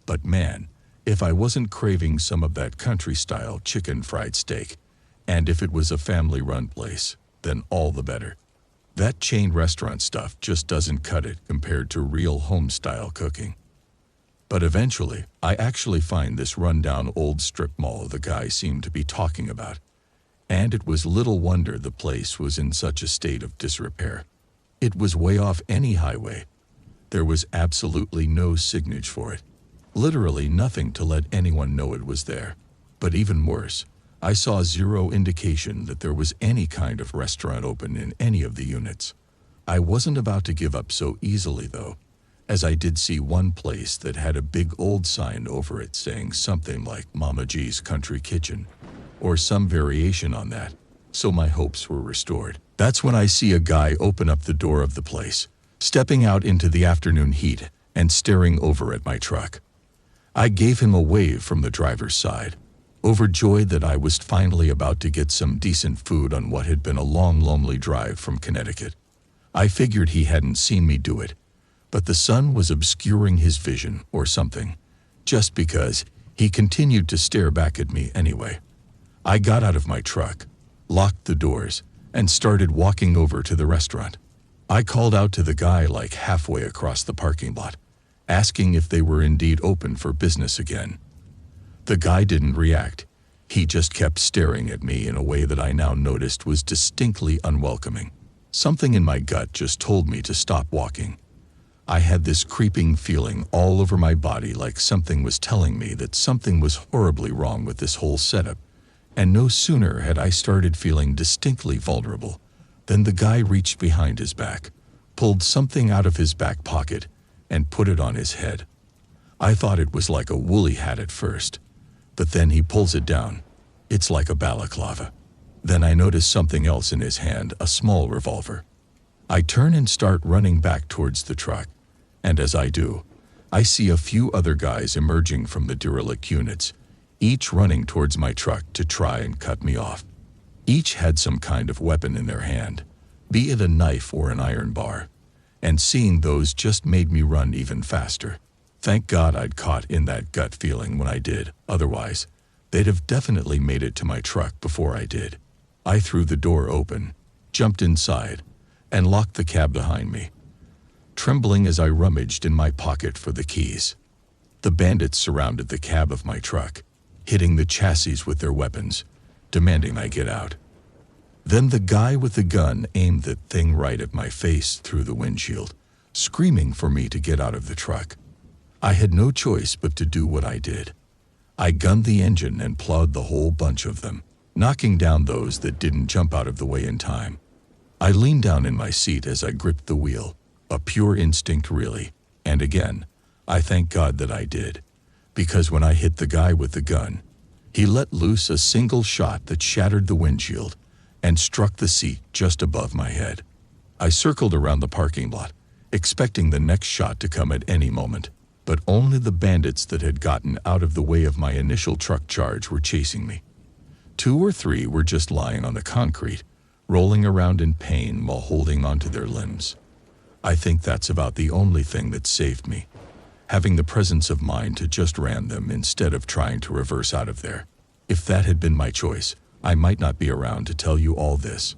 But man, if I wasn't craving some of that country-style chicken fried steak, and if it was a family-run place, then all the better. That chain restaurant stuff just doesn't cut it compared to real home-style cooking. But eventually, I actually find this rundown old strip mall the guy seemed to be talking about, and it was little wonder the place was in such a state of disrepair. It was way off any highway. There was absolutely no signage for it. Literally nothing to let anyone know it was there. But even worse, I saw zero indication that there was any kind of restaurant open in any of the units. I wasn't about to give up so easily though, as I did see one place that had a big old sign over it saying something like Mama G's Country Kitchen, or some variation on that, so my hopes were restored. That's when I see a guy open up the door of the place, stepping out into the afternoon heat and staring over at my truck. I gave him a wave from the driver's side, overjoyed that I was finally about to get some decent food on what had been a long, lonely drive from Connecticut. I figured he hadn't seen me do it, but the sun was obscuring his vision or something, just because he continued to stare back at me anyway. I got out of my truck, locked the doors, and started walking over to the restaurant. I called out to the guy like halfway across the parking lot, asking if they were indeed open for business again. The guy didn't react. He just kept staring at me in a way that I now noticed was distinctly unwelcoming. Something in my gut just told me to stop walking. I had this creeping feeling all over my body, like something was telling me that something was horribly wrong with this whole setup. And no sooner had I started feeling distinctly vulnerable than the guy reached behind his back, pulled something out of his back pocket, and put it on his head. I thought it was like a woolly hat at first, but then he pulls it down. It's like a balaclava. Then I notice something else in his hand, a small revolver. I turn and start running back towards the truck, and as I do, I see a few other guys emerging from the derelict units, each running towards my truck to try and cut me off. Each had some kind of weapon in their hand, be it a knife or an iron bar, and seeing those just made me run even faster. Thank God I'd caught in that gut feeling when I did, otherwise, they'd have definitely made it to my truck before I did. I threw the door open, jumped inside, and locked the cab behind me, trembling as I rummaged in my pocket for the keys. The bandits surrounded the cab of my truck, hitting the chassis with their weapons, demanding I get out. Then the guy with the gun aimed that thing right at my face through the windshield, screaming for me to get out of the truck. I had no choice but to do what I did. I gunned the engine and plowed the whole bunch of them, knocking down those that didn't jump out of the way in time. I leaned down in my seat as I gripped the wheel, a pure instinct really, and again, I thank God that I did, because when I hit the guy with the gun, he let loose a single shot that shattered the windshield and struck the seat just above my head. I circled around the parking lot, expecting the next shot to come at any moment, but only the bandits that had gotten out of the way of my initial truck charge were chasing me. 2 or 3 were just lying on the concrete, rolling around in pain while holding onto their limbs. I think that's about the only thing that saved me, having the presence of mind to just ram them instead of trying to reverse out of there. If that had been my choice, I might not be around to tell you all this.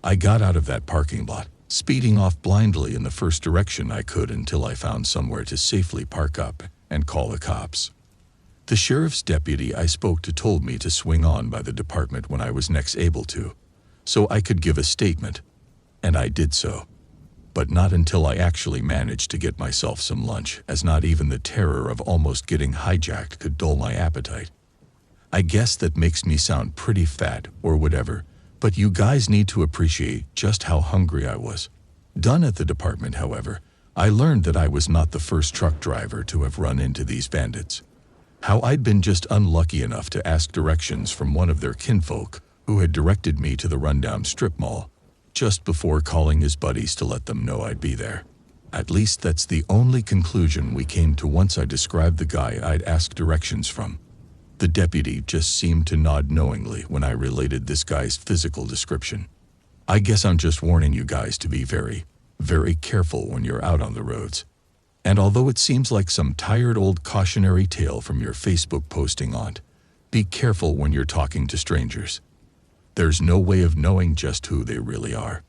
I got out of that parking lot, speeding off blindly in the first direction I could until I found somewhere to safely park up and call the cops. The sheriff's deputy I spoke to told me to swing on by the department when I was next able to, so I could give a statement, and I did so. But not until I actually managed to get myself some lunch, as not even the terror of almost getting hijacked could dull my appetite. I guess that makes me sound pretty fat or whatever, but you guys need to appreciate just how hungry I was. Done at the department, however, I learned that I was not the first truck driver to have run into these bandits. How I'd been just unlucky enough to ask directions from one of their kinfolk who had directed me to the rundown strip mall, just before calling his buddies to let them know I'd be there. At least that's the only conclusion we came to once I described the guy I'd asked directions from. The deputy just seemed to nod knowingly when I related this guy's physical description. I guess I'm just warning you guys to be very, very careful when you're out on the roads. And although it seems like some tired old cautionary tale from your Facebook posting aunt, be careful when you're talking to strangers. There's no way of knowing just who they really are.